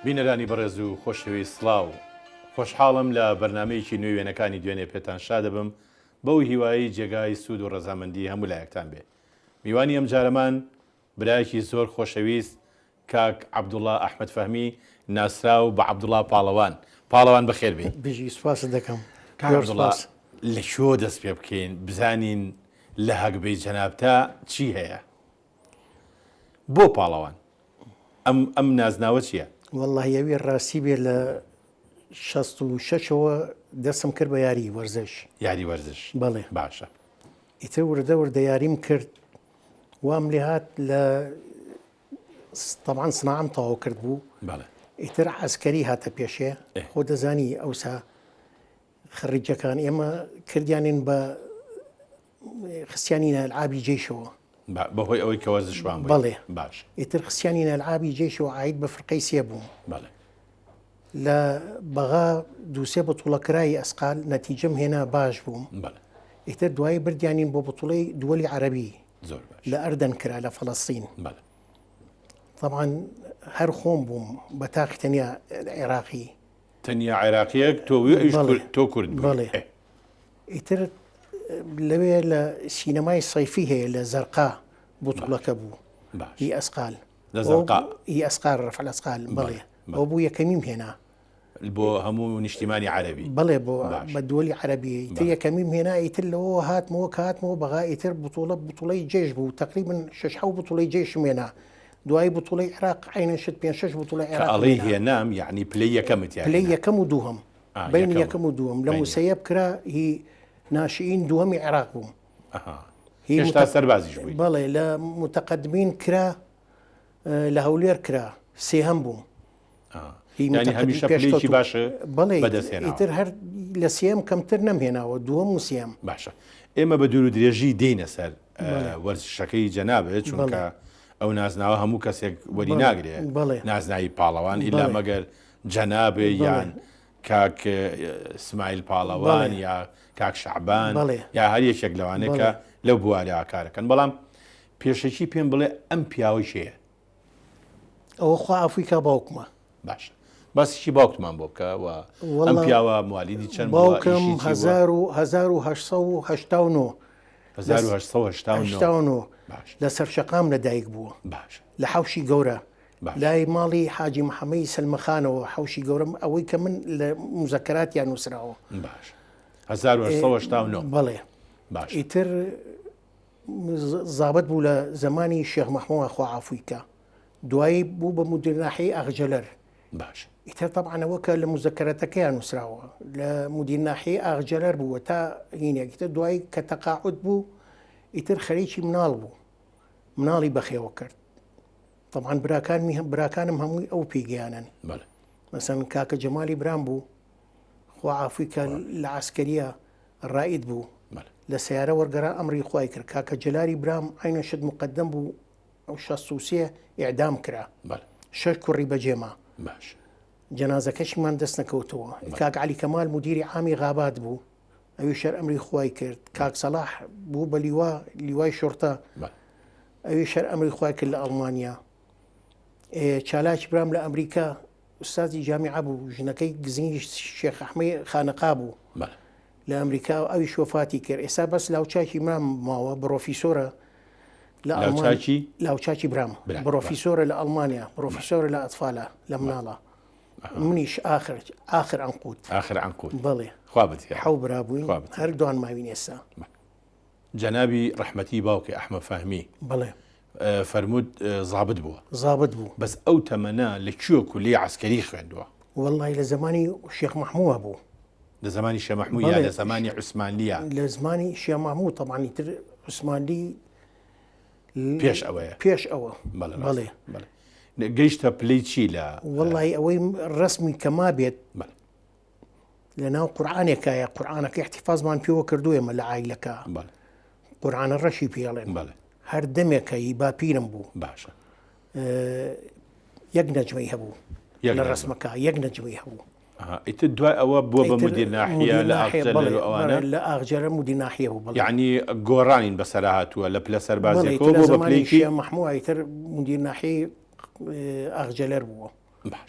بینەرانی بەڕێز و خۆشەویست سڵاو خۆشحاڵم لە بەرنمەیەکی نوێی وێنەکانی دوێنێ پێتان شا دەبم بەو هیوایی جێگای سوود و ڕەزامەندی هەموو لایەکتان بێ. میوانی ئەم جارەمان برایەکی زۆر خۆشەویست کاک عەبدوڵڵا ئەحمەد فەهمی ناسراو بە عەبدوڵڵا پاڵەوان بەخێر بێ. بژی سوپاس دەکەم. عەبدوڵڵا لە شۆ دەست پێ بکەین بزانین لە هەگبەی جەنابتا چی هەیە؟ بۆ پاڵەوان ئەم نازناوە چییە؟ والله یاوی ڕاستی بێ لە 66ەوە دەستم کرد بە یاری وەرزش. یاری وەرزش بەڵێ باشە. ئیتر وردە یاریم کرد وام لێ هات لە طبعاً سناعم تەواو کرد بوو. بەڵێ ئیتر عەسکەری هاتە پێشێ. خۆ دەزانی ئەوسا خڕیجەکان ئێمە کردیانین بە خستیانینە ئەلعابی جێیشەوە بەهۆی ئەوەی کە وەرزشوان بووی. بەڵێ باش. ئیتر خستیانینە ئەلعابی جێیشەوە عاید بە فرقەی سێ بووم. بەڵێ لە بەغا دووسێ بەتوڵەکرای ئەسقال نەتیجەم هێنا باش بووم. بەڵێ ئیتر دوای بردیانین بۆ بەتوڵەی دووەلی عەرەبی زۆر باش لە ئەردەن کرا لە فەڵەستین. بەڵێ طبعاً هەر خۆم بووم بە تاقی تەنیا عێراقی. تەنیا عێراقیەک تۆ کورد بووی. بەڵێ ئیتر لەوێ لە سینەمای سەیفی هەیە لە زەرقا بوتوڵەکە بوو. باش. هی ئەسقال لە زەرقا هی ئەسقال ڕەفع ئەسقال. بەڵێ ئەو بوو یەکەمیم هێنا بۆ هەموو نیشتیمانی عەرەبی. بەڵێ بۆ بە دووەلی عەرەبی تر یەکەمیم هێنا. ئیتر لەوە هاتمەوە کاتمەوە بەغا ئیتر بوتوڵەی جێش بوو تقریباً 6 بوتوڵەی جێشم هێنا. دوای بوتوڵەی عێراق عینەشت 5-6 بوتوڵەی عێراق ئەڵێ هێنام یعنی پلەی یەکەمت پلەی یەکەم و دووهەم بین یەکەم و دووەم لە موسەیەب کرا هی ناشئین دووەمی عێراق بووم. هێشتا سەربازیش بووی. بەڵێ لە متەقەدمین کرا لە هەولێر کرا سێهەم بووم. ینی هەمیشە پلەیەکی باشە بەدەستهێناوە. ئیتر هەر لە سێم کەمتر نەمهێناوە دووەم و سێم. باشە ئێمە بە دوور و درێژی دێنە سەر وەرزشەکەی جەنابێت چونکە ئەو نازناوە هەموو کەسێک وەری ناگرێت نازناوی پاڵەوان ئیلا مەگەر جەنابێ یان کاک اسماعیل پاڵەوان یا کاک شەعبان یا هەر یەکێک لەوانەیە کە لەو بوارەوە کارەکەن. بەڵام پێشەکی پێم بڵێ ئەم پیاوەی شەیە ئەوە خوا عەفوی کا باوکمە. باشە باسیکی باوکتمان بۆ بکە و ئەم پیاوە موالیدی چەند باوکم 1889 لە سەرشەقام لەدایک بووە. باش لە حەوشی گەورە لای ماڵی حاجی محەممەدی سلمەخانەوە حەوشی گەورەم ئەوەی کە من لە موزەکەراتیان نووسراوە. باش 1989 بەڵێ. باش ئیتر زابەت بوو لە زمانی شێخ مەحموود خوا عەفوی کە دوایی بوو بە مدیرناحیەی ئاغجەلەر. باش ئیتر طبعاً ئەوە کە لە موزەکەرەتەکەیان نووسراوە لە مدیرناحیەی ئاغجەلەر بووە تا هینێک. ئیتر دوایی کە تەقاعود بوو ئیتر خەریکی مناڵ بوو مناڵی بەخێوە کرد. طبعاً براکانم هەمووی ئەو پێگەیانن. مەسەن کاکە جەمالی برام بوو خوا عەفوی کە لە عەسکەریە ڕائید بوو لە سەیارە وەرگەڕا ئەمری خوای کرد. کاکە جەلاری برام عینەشت مقدەم بوو ئەو 63 ئیعدام کرا. 6 کوڕی بەجێما. باش جەنازەکەشمان دەست نەکەوتەوە. کاک عەلی کەمال مدیری عامی غابات بوو ئەوی شەر ئەمری خوای کرد. کاک سەلاح بوو بە لیوای شۆرتە ئەوی شەر ئەمری خوای کرد لە ئەڵمانیا. چالاکی برام لە ئەمریکا ئوستازی جامیعە بوو ژنەکەی گزنگی شێخ ئەحمەد خانەقا بوو لە ئەمریکا ئەوی شۆفاتی کرد. ئێستا بەس لاوچاکی برام ماوە بڕۆفیسۆرە لە لاوچاکی برام بڕۆفیسۆرە لە ئەڵمانیا بڕۆفیسۆرە لە ئەتفالە لە مناڵە منیش ئاخر عنقود بەڵێ حەو برابووین هەر دوان ماوین ئێستا. جەنابی ڕەحمەتی باوکی ئەحمەد فەهمی بەڵێ فەرموود زابط بووە بەس ئەو تەمەنە لە کوێ کولی عەسکەری خوێندووە؟ وەڵڵی لە زمانی شێخ مەحمووە بوو. لە زمانی شێخ مەحموود یا لە زمانی عوسمانلیە؟ لە زمانی شێخ مەحموود طبعاً تر عوسمانلی پێش ئەوەیە. پێش ئەوە بەڵێ. گەیشتە پلەی چی لە؟ وەڵڵی ئەوەی ڕسمی کەما بێت لە ناو قورعانێکایە قورعانەکە احتیفازمان پێوە کردووێمە لە عایلەکە قورعانە ڕەشی پێڵێن هەر دەمێکەی باپیرم بوو. باشە یەک نەجمەی هەبوو لە ڕسمەکە یەک نەجمەی هەبوو. ئیتر دوای ئەوە بووە بە مدیرناحیە لە ئەوانە لە ئاغجەرە مدیرناحیە بوو. یعنی گۆڕانین بەسەرا هاتووە لە پلە سەربازیەکەوە بۆ بە پلەیەکی مەحموود ئیتر مدیرناحیەی ئاغجەلەر بووە.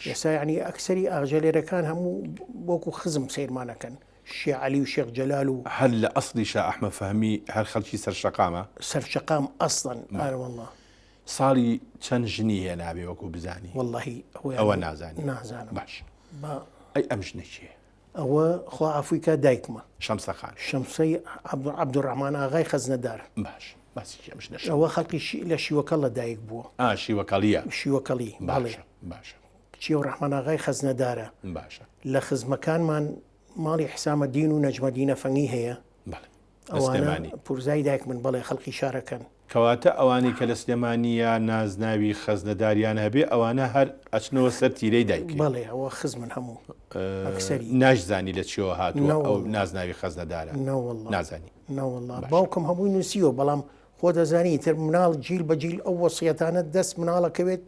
ئێستا یعنی ئەکسەری ئاژەلێرەکان هەموو بۆکو خزم سیرمانەکەن شێخ عەلی و شێخ جەلال و هەر لە ئەسڵی شا ئەحمەد فەهمی هەر خەڵکی سەرشەقامە سەرشەقام ئەسڵەن والله ساڵی چەند ژنی هەیە نابێ وەکو بزانی واللهی ئەوە نازانی نازانم باش ئەی ئەم ژنە چیە ئەوە خوا عەفویکە دایکمە شەمسەخان شەمسەی عەبدوڕەحمان ئاغای خەزنەدار باش باسی ئەم ژنە ئەوە خەڵکی لە شیوەکەڵ لە دایک بووە شیوەکەڵیە شیوەکەڵی بەڵێ باشە کچی و ڕەحمان ئاغای خەزنەدارە باشە لە خزمەکانمان ماڵی حسامەدین و نەجمەدینە فەنگی هەیە ئەوانە پورزای دایک من بەڵێ خەڵکی شارەکەن کەواتە ئەوانەی کە لە سلێمانیە نازناوی خەزنەداریان هەبێ ئەوانە هەر ئەچنەوە سەر تیرەی دایک بەڵێ ئەوە خزمن هەموو ناشزانی لە چیەوە هاتووە ئەو نازناوی خەزنەدارە نازانی ناوەڵڵا باوکم هەمووی نووسیوە بەڵام خۆ دەزانی تر مناڵ جیل بە جیل ئەو وەسیەتانە دەست مناڵەکەوێت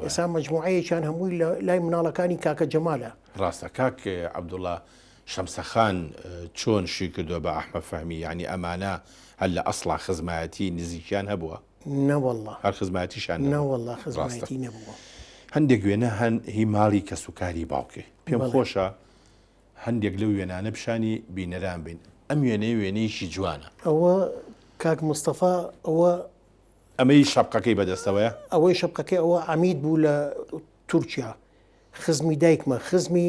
ئێستا مەجموعەیەکیان هەمووی لای مناڵەکانی کاکە جەمالە ڕاستە کاک عەبدوڵڵا شەمسەخان چۆن شووی کردووە بە ئەحمەد فەهمی یعنی ئەمانە هەر لە ئەسڵا خزمایەتی نزیکیان هەبووە نەوەڵڵا هەر خزمایەتیشان نەوەڵڵا خزمایەتی نەبووە هەندێک وێنە هی ماڵی کە سوکاری باوکێ پێم خۆشە هەندێک لەو وێنانە پیشانی بینەران بین ئەم وێنەی وێنەیەکی جوانە ئەوە کاک مستەفا ئەوە ئەمەی شەپقەکەی بەدەستەوەیە ئەوەی شەپقەکەی ئەوە عەمید بوو لە تورکیا خزمی دایکمە خزمی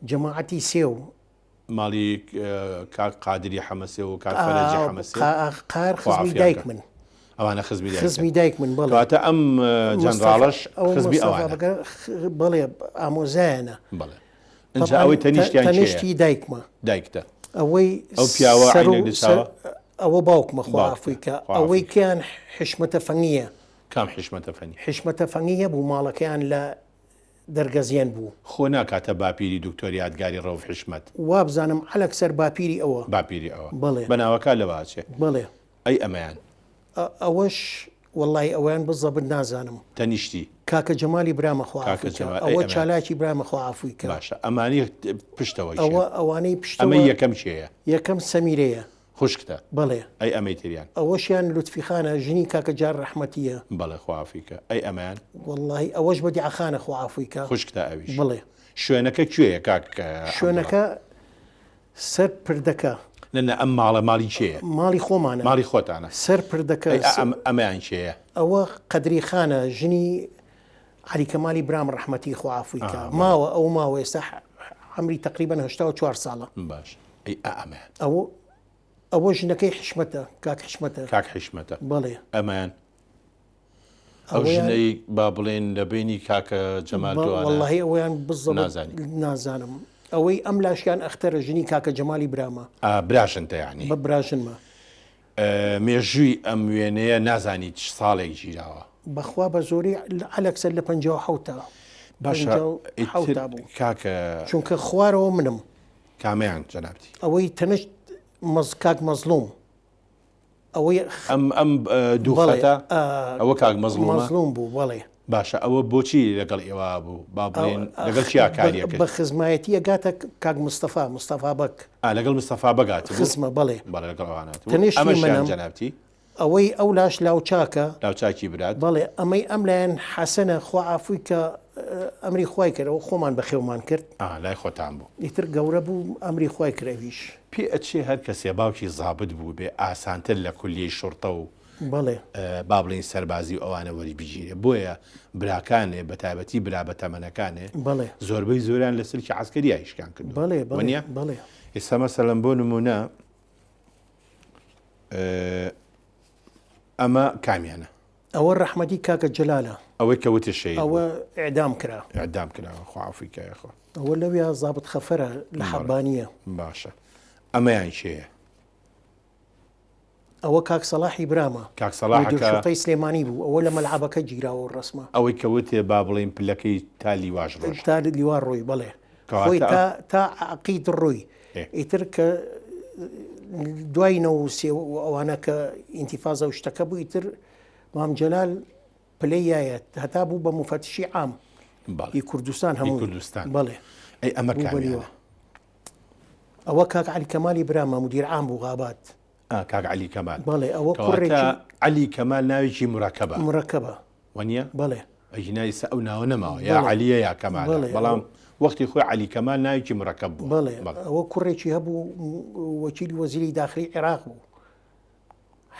جەماعەتی سێو ماڵی کاک قادری حەمەسێ و کاک فەرەجی حەمەسێ قار خزمی دایک من ئەوانە خزمی دایک من بەڵێ کەواتە ئەم جەنراڵەش خزمی ئەوانە بەڵێ ئامۆزایانە بەڵێ ئەنجا ئەوەی تەنیشتی دایکمە دایکتە ئەوەی ئەو پیاوە عینێک لەچاوە ئەوە باوکمە خوا عەفویکە ئەوەی کیان حشمەتە فەنگیە کام حشمەتە فەنی حشمەتە فەنگیە بوو ماڵەکەیان لە دەرگەزیێن بوو خۆ ناکاتە باپیری دکتۆر یادگاری ڕەوف حشمەت وابزانم عەلەکسەر باپیری ئەوە باپیری ئەوە بەڵێ بەناوەکە لە باچێ بەڵێ ئەی ئەمەیان ئەوەش وەڵڵی ئەویان بزەبت نازانم تەنیشتی کاکە جەمالی برامە خوا ئەوە چالاکی برامە خوا عەفویکە باشە ئەمانی پشتەوە ئەوانەی پشت ئەمە یەکەم چێیە یەکەم سەمیرەیە خوشکتە بەڵێ ئەی ئەمەی تریان ئەوەشیان لوتفیخانە ژنی کاکە جار ڕەحمەتیە بەڵێ خوا عەفویکە ئەی ئەمەیان وەڵڵی ئەوەش بەدیعەخانە خوا عەفویکە خوشکتە ئەویش بڵێ شوێنەکە کوێیە کاک شوێنەکە سەر پردەکە نە ئەم ماڵە ماڵی چێیە ماڵی خۆمانە ماڵی خۆتانە سەر پردەکە ئەمەیان چێیە ئەوە قەدریخانە ژنی عەلی کەمالی برام ڕەحمەتی خوا عەفویکە ماوە ئەو ماوە ئێستا عەمری تەقریبەن 84 ساڵە باش ئەی ئەمەیان ئەوە ژنەکەی حشمەتە کاک حشمەتە کاک حشمەتە بەڵێ ئەمەیان ئەو ژنەی با بڵێن لە بینی کاکە جەمال وەڵڵاهی ئەویان بزەڵ نازانم ئەوەی ئەم لاشیان ئەختەرە ژنی کاکە جەمالی برامە براشنتە یعنی بە براشنمە مێژووی ئەم وێنەیە نازانی چ ساڵێک گیراوە بەخوا بە زۆری ئەلەکسەر لە 57 باشە بوو کاکە چونکە خوارەوە منم کامیان جەنابەتی ئەوەی تەنەشت کاک مەزلوم ئەوەی ئەم دووخەتە ئەوە کاک مەزلوم بوو بەڵێ باشە ئەوە بۆچی لەگەڵ ئێوە بوو با بڵێن لەگەڵ چیا کاریەکە بە خزمایەتی ئەگاتە کاک مستەفا بەک لەگەڵ مستەفا بەگات خزمە بەڵێ لەگەڵوانات تەنیشتی جەنابەتی ئەوەی ئەو لاش لاوچاکە لاوچاکی برات بەڵێ ئەمەی ئەم لایەن حەسەنە خوا عەفویکە ئەمری خوای کردەوە خۆمان بەخێومان کرد لای خۆتان بوو ئیتر گەورە بوو ئەمری خوای کراویش پێ ئەچێ هەر کەسێ باوکی زابت بوو بێ ئاسانتر لە کولیەی شوڕتە و بەڵێ با بڵین سەربازی و ئەوانە وەری بگیرێ بۆیە براکانێ بە تایبەتی برا بە تەمەنەکانێ بەڵێ زۆربەی زۆریان لە سەرکی عەسکەری ئایشکان کرد بەڵێ ئێستا مەسەڵەن بۆ نمونە ئەمە کامیانە ئەوە ڕەحمەتی کاکە جەلالە ئەوەی کەوتی شەید ئەوە ئیعدام کرا ئیعدام کراوە خوا عەفویکە خۆ ئەوە لەویا زابط خەفەرە لە حەبانیە باشە ئەمەیان چێیە ئەوە کاک سەلاحی برامە کاک سەلاحەکە سلێمانی بوو ئەوە لە مەلعەبەکە گیراوە ڕسمە ئەوەی کەوتێ با بڵین پلەکەی تا لیواژ ڕۆژ تا لیوار ڕۆی بڵێ خۆی تا عەقید ڕۆی ئیتر کە دوایینەوە ئەوانە کە ئینتیفازە و شتەکە بوو ئیتر مام جەلال پلەیایەت هەتا بوو بە مفتشی عام کوردستان هەموو کوردستان بڵێ ئەی ئەمە کامیانە ئەوە کاک عەلی کەمالی برامە مدیر عام بوو غابات کاک عەلی کەمال بەڵێ ئەوە کوڕێکی عەلی کەمال ناوێکی مڕەکەبە وەنیە بەڵێ ئەژینای سە ئەو ناوە نەماوە یا عەلیە یا کەمال بەڵام وەختی خۆی عەلی کەمال ناوێکی مڕەکەب بوو بەڵێ ئەوە کوڕێکی هەبوو وەکیلی وەزیری داخلی عێراق بوو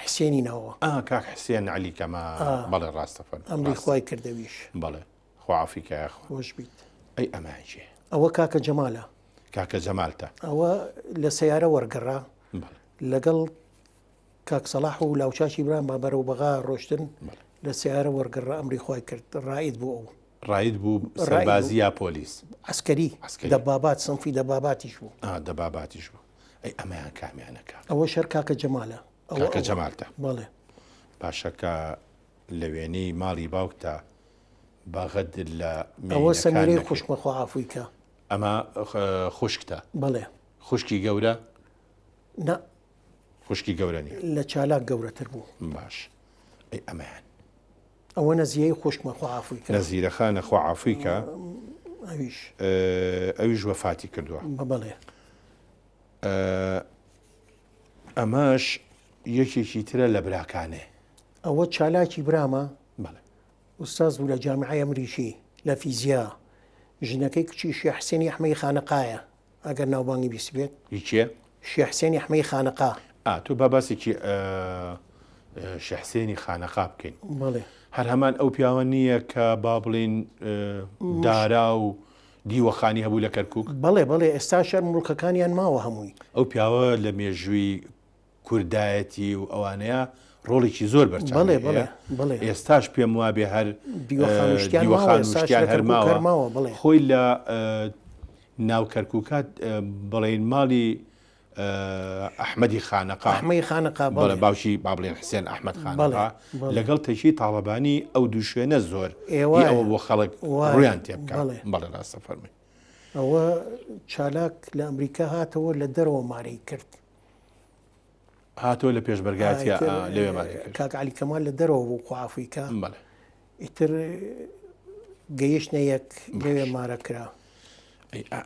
حسێنی ناوە کاک حسێن عەلی کەمال بەڵێ ڕاستە ئەمری خوای کردەویش بەڵێ خوافیکە خۆش بیت ئەی ئەمانجێ ئەوە کاکە جەمالە کاکە جەمالتە ئەوە لە سەیارە وەرگەڕا لەگەڵ کاک سەلاح و لاوچاشی بران با بەرەو بەغا ڕۆشتن لە سیارە وەرگەڕا ئەمری خوای کرد ڕائید بوو ئەو ڕاید بوو سەربازی یا پۆلیس عسکەری دەبابات سنفی دەباباتیش بوو دەباباتیش بوو ئەی ئەمەیان کامیانەکە ئەوە شەر کاکە جەمالە کاکە جەمالتە بەڵێ پاشەکە لە وێنەی ماڵی باوکتە بەغەد لە ئەوە سەمیرەی خوشکمە خواعافوویکە ئەمە خوشکتە بەڵێ خوشکی گەورە نا خوشکی گەورەنی لە چالاک گەورەتر بوو باش ئەی ئەمەیان ئەوە نەزیەی خوشکمە خواعافوویکە نەزیرەخانە خواعافوویکە ئەویش وەفاتی کردووە بەڵێ ئەمەش یەکێکی ترە لە براکانێ ئەوە چالاکی برامە بەڵێ ئوستاز بوو لە جامعای ئەمریکی لە فیزیا ژنەکەی کچی شێخ حسێنی ئەحمەی خانەقایە ئەگەر ناوبانگی بیست بێت هیچیە شێخ حسێنی ئەحمەی خانەقا تۆ باباسێکی شێخ حسێنی خانەقا بکەین بەڵێ هەر هەمان ئەو پیاوە نییە کە با بڵین دارا و دیوەخانی هەبوو لە کەرکووک بەڵێ بەڵێ ئێستا شەر مڵکەکانیان ماوە هەمووی ئەو پیاوە لە مێژووی کوردایەتی و ئەوانەیە ڕۆڵێکی زۆر بەرچاو بڵێ ئێستاش پێم وابێ هەر دیوەخانشتیان هەرماوە خۆی لە ناو کەرکووکات بڵێن ماڵی ئەحمەدی خانەقا بەڵێ باوشی با بڵێن حسێن ئەحمەد خانەقا لەگەڵ تەشی تاڵەبانی ئەو دوو شوێنە زۆر ئەوە بۆ خەڵک ڕویان تێ بکات بەڵێ ڕاستە فەرمی ئەوە چالاک لە ئەمریکا هاتەوە لە دەرەوە مارەی کرد هاتۆ لە پێشبەرگاتی لەوێ کاک عەلی کەمال لە دەرەوە بوو خواعافوویکە ئیتر گەیشتە یەک لەوێ مارە کرا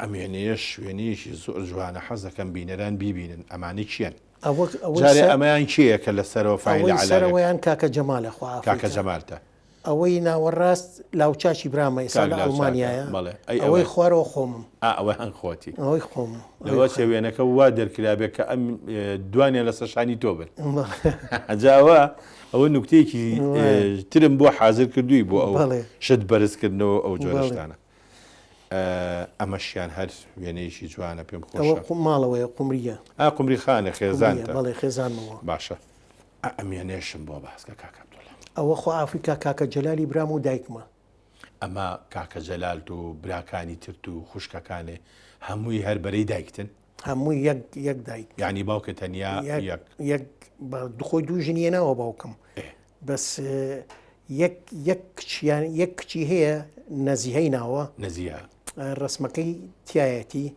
ئەم وێنەیە شوێنەیەکی زۆر جوانە حەز دەکەم بینەران بیبینن ئەمانی چیان جارێ ئەمەیان چییە کە لەسەرەوە فایل سەرەوەیان کاکە جەمالە کاکە جەمالتە ئەوەی ناوەڕاست لاوچاشی برامە ئێستا لە ئەڵمانیایە ئەوەی خوارەوە خۆمم ئەوەی هەن خۆتی ئەوەی خۆم لەوە وێنەکە وا دەرکرابێت کە ئەم دوانێ لەسەر شانی تۆ بن ئەجاوە ئەوە نوکتەیەکی ترم بۆ حازر کردووی بۆ ئەو شت بەرزکردنەوە ئەو جۆرەشتانە ئەمەشیان هەر وێنەیەکی جوانە پێم خۆش ماڵەوەی قومریە قومری خانە خێزانتە بەڵێ خێزانەوە باشە ئەمێنێشم بۆ باسکە کاکە ئەوە خۆ ئافریقا کاکە جەلالی برام و دایکمە ئەمە کاکە جەلال و براکانی ترت و خوشکەکانێ هەمووی هەر بەرەی دایکتن هەمووی یەک دایک یعنی باوکە تەنیا یەک خۆی دوو ژنیەنەوە باوکم بەس یەک کچی هەیە نەزیهەی ناوە نەزیە ڕسمەکەی تایەتی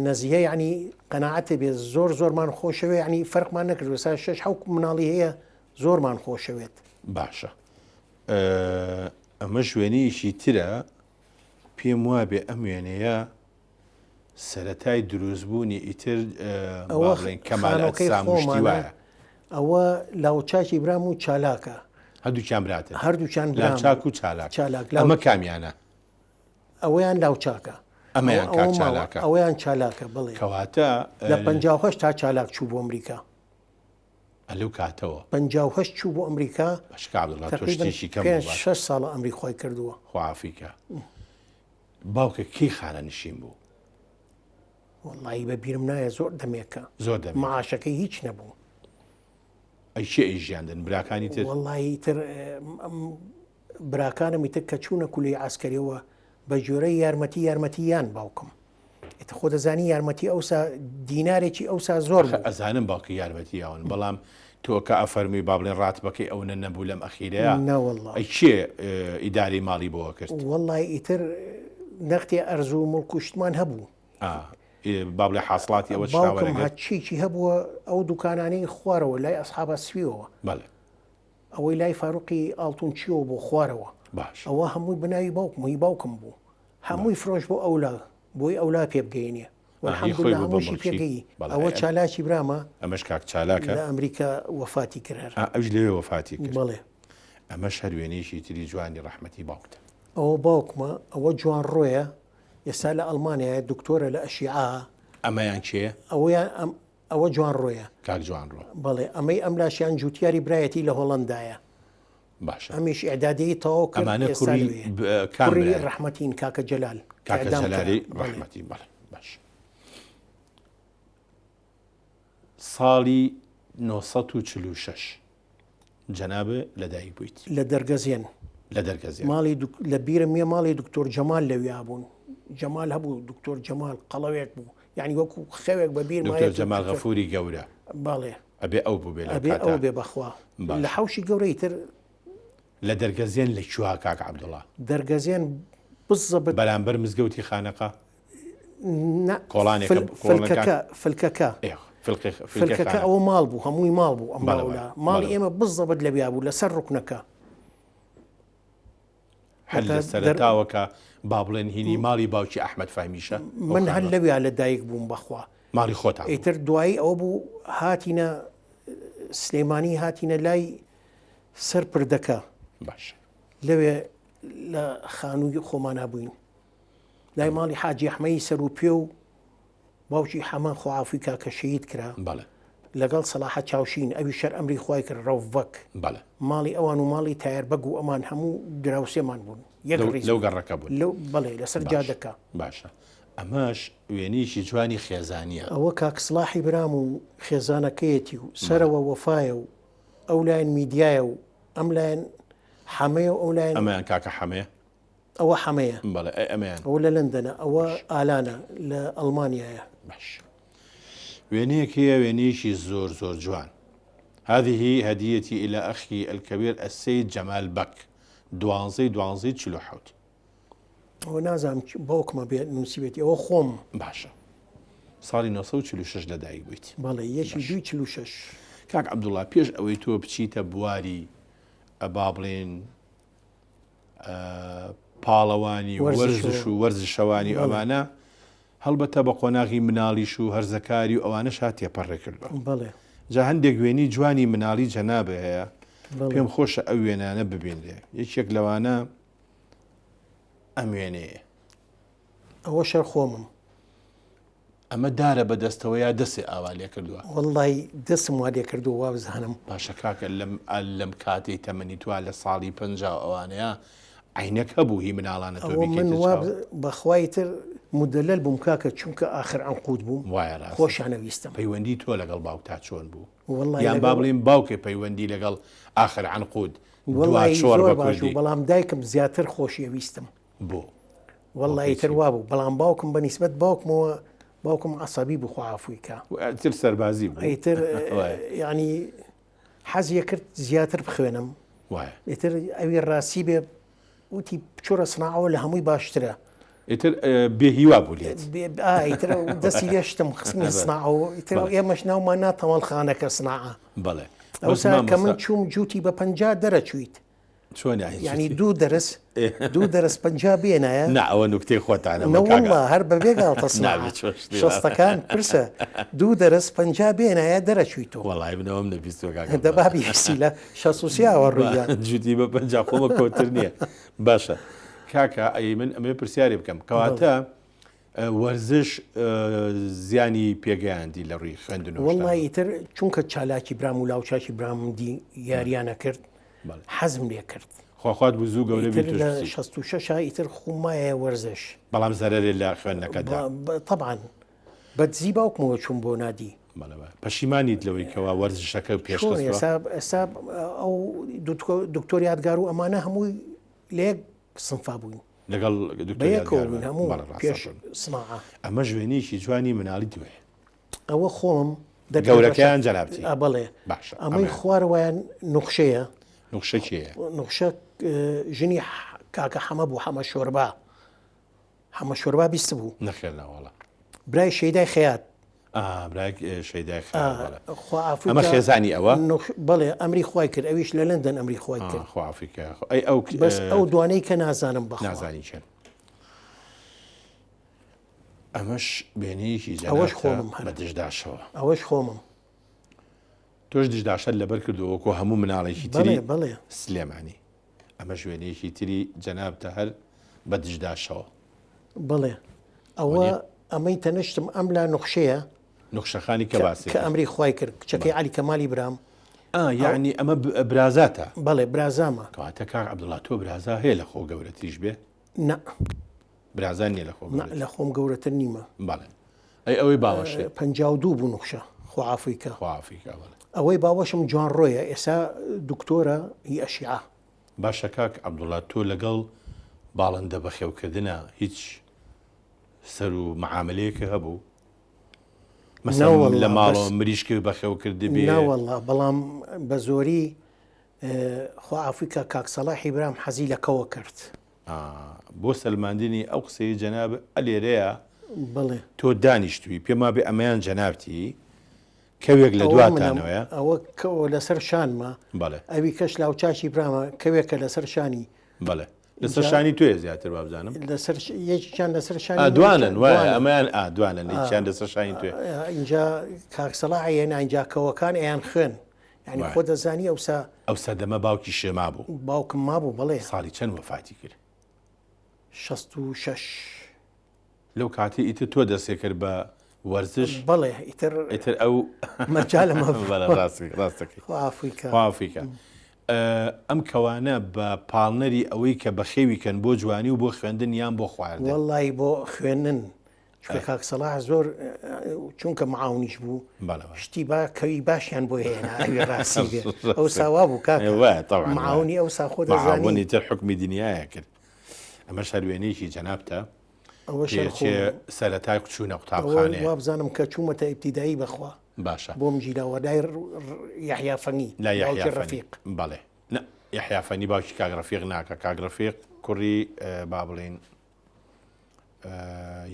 نەزیهە یعنی قەناعەتە بێ زۆرمان خۆشەوێ ینی فەرقمان نەکرد سا 6 مناڵی هەیە زۆرمان خۆشەوێت باشە ئەمە شوێنەیەکی ترە پێم وابێ ئەم وێنەیە سەرەتای دروستبوونی ئیتر کەمالەکەی سامشتی وایە ئەوە لاوچاکی برام و چالاکە هەردووچیان براتن هەردووچان چاک و چالاک ئەمە کامیانە ئەوەیان لاوچاکە ئەمەیان چالاکە ئەوەیان چالاکە بڵێ کەواتە لە 58 تا چالاک چوو بۆ ئەمریکا ئەلو کاتەوە 58 چوو بۆ ئەمریکا شتێکی کەم 6 ساڵە ئەمری خۆی کردووە خوافیکە باوکە کەی خانە نشین بوو وەڵی بە بیرم نایە زۆر دەمێکە زۆر دەمێک معاشەکەی هیچ نەبوو ئەیچێ ئیژیاندن براکانی تر وەڵی تر براکانمی تر کە چوونە کولی عسکەریەوە بە جۆرەی یارمەتییان باوکم ئێتە خۆ دەزانی یارمەتی ئەوسا دینارێکی ئەوسا زۆر ئەزانم باوکی یارمەتییاون بەڵام تۆ کە ئەفەرمی با بڵێن ڕاتبەکەی ئەوە نەبوو لەم ئەخیرەیە ئەی چێ ئیداری ماڵی بۆوە کرد وەڵی ئیتر نەختی ئەرزوو مڵکوشتمان هەبوو با بڵێ حاصڵاتی ئەوە چیکی هەبووە ئەو دوکانانەی خوارەوە لای ئەسحابە سویەوە بەڵێ ئەوەی لای فاروقی ئاڵتون چیەوە بۆ خوارەوە باش ئەوە هەمووی بناوی باوکمەی باوکم بوو هەمووی فرۆش بۆ ئەولا بۆی ئەولا پێ بگەینێ هەمووشی پێگەی ئەوە چالاکی برامە ئەمەش کاک چالاکە لە ئەمریکا وەفاتی کرد ئەوش لەوێ وەفاتی کرد بڵێ ئەمە هەروێنێکی تری جوانی ڕەحمەتی باوکتە. ئەوە باوکمە ئەوە جوان ڕۆیە ئێستا لە ئەڵمانیا دکتۆرە لە ئەشیعا. ئەمەیان کێ؟ ئەوە جوان ڕۆیە. کاک جوان ڕۆ. بەڵێ ئەمەی ئەم لاشیان جوتیاری برایەتی لە هۆڵندایە. باشە. ئەمیش ئێدادەی تەواو کرد. ئەمانە کوڕی ڕەحمەتین کاکە جەلال. کاکە جەلالی ڕەحمەتی. بەڵێ باش. ساڵی 1946 جەنابە لەدایک بوویت. لە دەرگەزێن. لە دەرگەزێن. ماڵی لە بیرم یە ماڵی دکتۆر جەمال لەویا بوون. جەمال هەبوو دکتۆر جەمال قەڵەوێک بوو. یعنی وەکو خەوێک بە بیر دکتۆر جەمال غەفوری گەورە. باڵێ. ئەبێ ئەو بوو بێ لە ئەبێ ئەو بێ بەخوا. لە حەوشی گەورەی تر لە دەرگەزێن لە کوێ کاک عەبدوڵڵا؟ دەرگەزێن بزەبت بەرامبەر مزگەوتی خانەقا؟ فلکەکە. فلکەکە ئەوە ماڵ بوو هەمووی ماڵ بوو ئەم باولا. ماڵی ئێمە بزەبت لەویا بوو لەسەر ڕوکنەکە. هەر لە سەرەتاوەکە با بڵێن هینی ماڵی باوکی ئەحمەد فامیشە؟ من هەر لەویا لەدایک بووم بەخوا. ماڵی خۆتان؟ ئیتر دوایی ئەوە بوو هاتینە سلێمانی هاتینە لای سەر پردەکە. باش. لەوێ لە خانووی خۆمان بووین لای ماڵی حاجی ئەحمەدی سەر و پێ و باوکی حەمان خۆعافی کاکە شەهید کرا. بەڵێ. لەگەڵ سەلاحەت چاوشین ئەوی شەر ئەمری خوای کرد ڕەوڤەک. بەڵێ. ماڵی ئەوان و ماڵی تایەربەگ و ئەمان هەموو دراوسێمان بوون. لەو گەڕەکە بوون. بەڵێ لەسەر جادەکە. باشە. ئەمەش وێنەیەکی جوانی خێزانیە. ئەوە کاک سڵاحی برام و خێزانەکەیەتی و سەرەوە وەفایە و ئەو لایەن میدیایە و ئەم لایەن حەمەیە و ئەو لایەن ئەمەیان کاکە حەمەیە؟ ئەوە حەمەیە. بەڵێ ئەمەیان. ئەوە لە لەندەنە ئەوە ئالانە لە ئەڵمانیایە. باش. وێنەیەکەیە وێنەیەکی زۆر زۆر جوان. هذه هديتي إلى أخي الكبير السيد جمال بك 12/12/47. ئەوە نازانم باوکمە بێت نووسیبێتی ئەوە خۆم. باشە. ساڵی 1946 لەدایک بوویت. بەڵێ 1/2/46. کاک عەبدوڵڵا پێش ئەوەی تۆ بچیتە بواری با بڵێن پاڵەوانی وەرزش و وەرزشەوانی ئەوانە هەڵبەتە بە قۆناغی مناڵیش و هەرزەکاری و ئەوانە شاتێ پەڕێ کردوە. بەڵێ. جا هەندێک وێنی جوانی مناڵی جەنابە هەیە پێم خۆشە ئەو وێنانە ببینرێ. یەکێک لەوانە ئەم وێنەیە. ئەوە شەر خۆمم. ئەمە دارە بە دەستەوە یا دەسێ ئاوا لێ کردووە؟ وەڵڵی دەسم وا لێ کردو وا بزانم. باشە کاکە لەم کاتەی تەمەنی توە لە ساڵی 50 ئەوانەیە عینەک هەبوو هی مناڵانە تۆ من وا بەخوای تر مدلل بووم کاکە چونکە آخر عنقود بووم. وایە خۆشانەویستم. پەیوەندی تۆ لەگەڵ باوکتا چۆن بوو؟ یان با بڵێن باوکێ پەیوەندی لەگەڵ آخر عنقود دوات شۆڕ بە کوردی؟ بەڵام دایکم زیاتر خۆشیەویستم. بۆ؟ وەڵڵی تر وا بوو بەڵام باوکم بە نیسبەت باوکمەوە باوکم عەسەبی بوو خۆعافوی کە. تر سەربازی بوو. ئیتر یعنی حەزیە کرد زیاتر بخوێنم. وایە. ئیتر ئەوی ڕاستی بێ وتی بچۆرە سناعەوە لە هەمووی باشترە. ئیتر بێهیوا بوو لێت. ئیتر دەستی لێشتم خستنی سناعەوە ئیتر ئێمەش ناومان ناتەوەڵخانەکە سناعە. بەڵێ. ئەوسا کە من چووم جووتی بە 50 دەرەچوویت. چۆن ینی دوو دەرس 50 بێنایە؟ نا ئەوە نوکتەی خۆتانە نەوەڵڵا هەر بەبێ گاڵتە سناعە شەستەکان پرسە دوو دەرس 50 بێنایە دەرەچویتەوە. وەڵای بنەوەم نەبیستوە کاکە. دەبابی هەستی لە شەسوسیاوە ڕوویە. جووتی بە 50 خۆمە کۆتر نییە. باشە. کاکە ئەی من ئەمێ پرسیاری بکەم کەواتە وەرزش زیانی پێگەیاندی لە ڕووی خوێندنەوە؟ وەڵڵی ئیتر چونکە چالاکی برام و لاوچاکی برامدی یاریانە کرد حەزم لێ کرد. خواخوات بوو زوو گەورە بێت. لە 66 ئیتر خومایە وەرزش. بەڵام زەرەرێ لە خوێندنەکەدا. طبعاً بەدزی باوکمەوە چوون بۆ نادی. پەشیمانیت لەوەی کەوا وەرزشەکە پێشخستووە؟ ئێستا ئەو دکتۆر یادگار و ئەمانە هەمووی لێک سنفا بووین لەگەڵ بەیەکەوە هەموو پێش سناعە. ئەمە ژوێنێکی جوانی مناڵی دوێ. ئەوە خۆم گەورەکەیان جەنابەتی؟ بەڵێ. باشە. ئەمەی خوارەوەیان نوخشەیە. نوخشە کێیە؟ نوخشە ژنی کاکە حەمە بوو حەمە شۆربا. حەمە شۆربا بیست بوو. نەخێناوەڵە. برای شەیدای خەیات. برای شەیدای خەیات. ئەمە خێزانی ئەوە؟ بەڵێ ئەمری خوای کرد ئەویش لە لەندەن ئەمری خوای کرد. خۆعافیکە. بەس ئەو دوانەی کە نازانم بەخوا. نازانی چێن. ئەمەش بێنەیەکی ئەوەش خۆمم بە دژداشەوە. ئەوەش خۆمم. تۆش دژداشت لەبەر کردووەکۆ هەموو مناڵێکی تری بەڵێ سلێمانی. ئەمە ژوێنەیەکی تری جەنابتە هەر بەدژداشەوە. بڵێ ئەوە ئەمەی تەنشتم ئەم لا نوخشەیە نوخشەخانی کە باسی کە ئەمری خوای کرد کچەکەی علی کەمالی برام یعنی ئەمە برازاتە. بەڵێ برازامە کەواتە کاک عەبدوڵڵا تۆ برازا هەیە لە خۆ گەورەتریش بێ؟ نە برازان نیە لە خۆ لە خۆم گەورەتر نیمە. بەڵێ ئەوەی باوەشێ 52 بوو نوخشە خوعافیکە خوافیکە بڵێ ئەوەی باوەشم جوان ڕۆیە ئێستا دکتۆرە هی ئەشیعە. باشە کاک عەبدوڵڵا تۆ لەگەڵ باڵندە بەخێوکردنە هیچ سەر و معاملەیەکە هەبوو؟ مەسەڵەن لە ماڵەوە مریشک بەخێوکرد بێ؟ ناوەڵڵا بەڵام بە زۆری خوعافیکە کاک سەلاحی برام حەزی لەکەوە کرد. بۆ سەلماندنی ئەو قسەی جەناب ئەلێرەیە بڵێ تۆ دانیشتووی پێما بێ ئەمەیان جەنابتی کەوێک لە دواتانەوەیە ئەوە کەەوە لەسەر شانمە بەڵێ ئەوی کەش لاوچاشی برامە کەوێکە لەسەر شانی بەڵێ لەسەر شانی توێ زیاتر بابزانم لەسەر یەکیان لەسەر شانی دوانن وایە ئەمەیان دوانن هیچیان لەسەر شانی توێ اینجا کاکسەلاحیەن اینجا کەوەکان ئەیان خوێن یعنی خۆ دەزانی ئەو سەدەمە باوکی شێما بوو باوکم مابوو بڵێ ساڵی چەند وەفاتی کرد؟ 66 لەو کاتی ئیتر تۆ دەستێ کرد بە وەرزش بڵێ ئیتر ئەو مەجالمە ڕاستەکەی خوافیکە ئەم کەوانە بە پاڵنەری ئەوەی کە بە خێویکەن بۆ جوانی و بۆ خوێندن یان بۆ خواردن؟ وەڵڵی بۆ خوێندن کاک سەلاح زۆر چونکە معاونیش بوو شتی کەوی باشیان بۆ هێنا ئەوی ڕاستی بێ ئەو ساوا بوو معاونی ئەو ساخۆ دەزانی تر حکمی دنیاە کرد. ئەمە شەروێنەیەکی جەنابتە سەرەتای چوونە قوتابخانەیە وابزانم کە چوومەتە ئیبتیدایی بەخوا باشە بۆم جیلاوەدای یحیا فەنی لا یحیا ڕەفیق بەڵێ یحیا فەنی باوکی کاک ڕەفیق ناکە کاک ڕەفیق کوڕی با بڵێن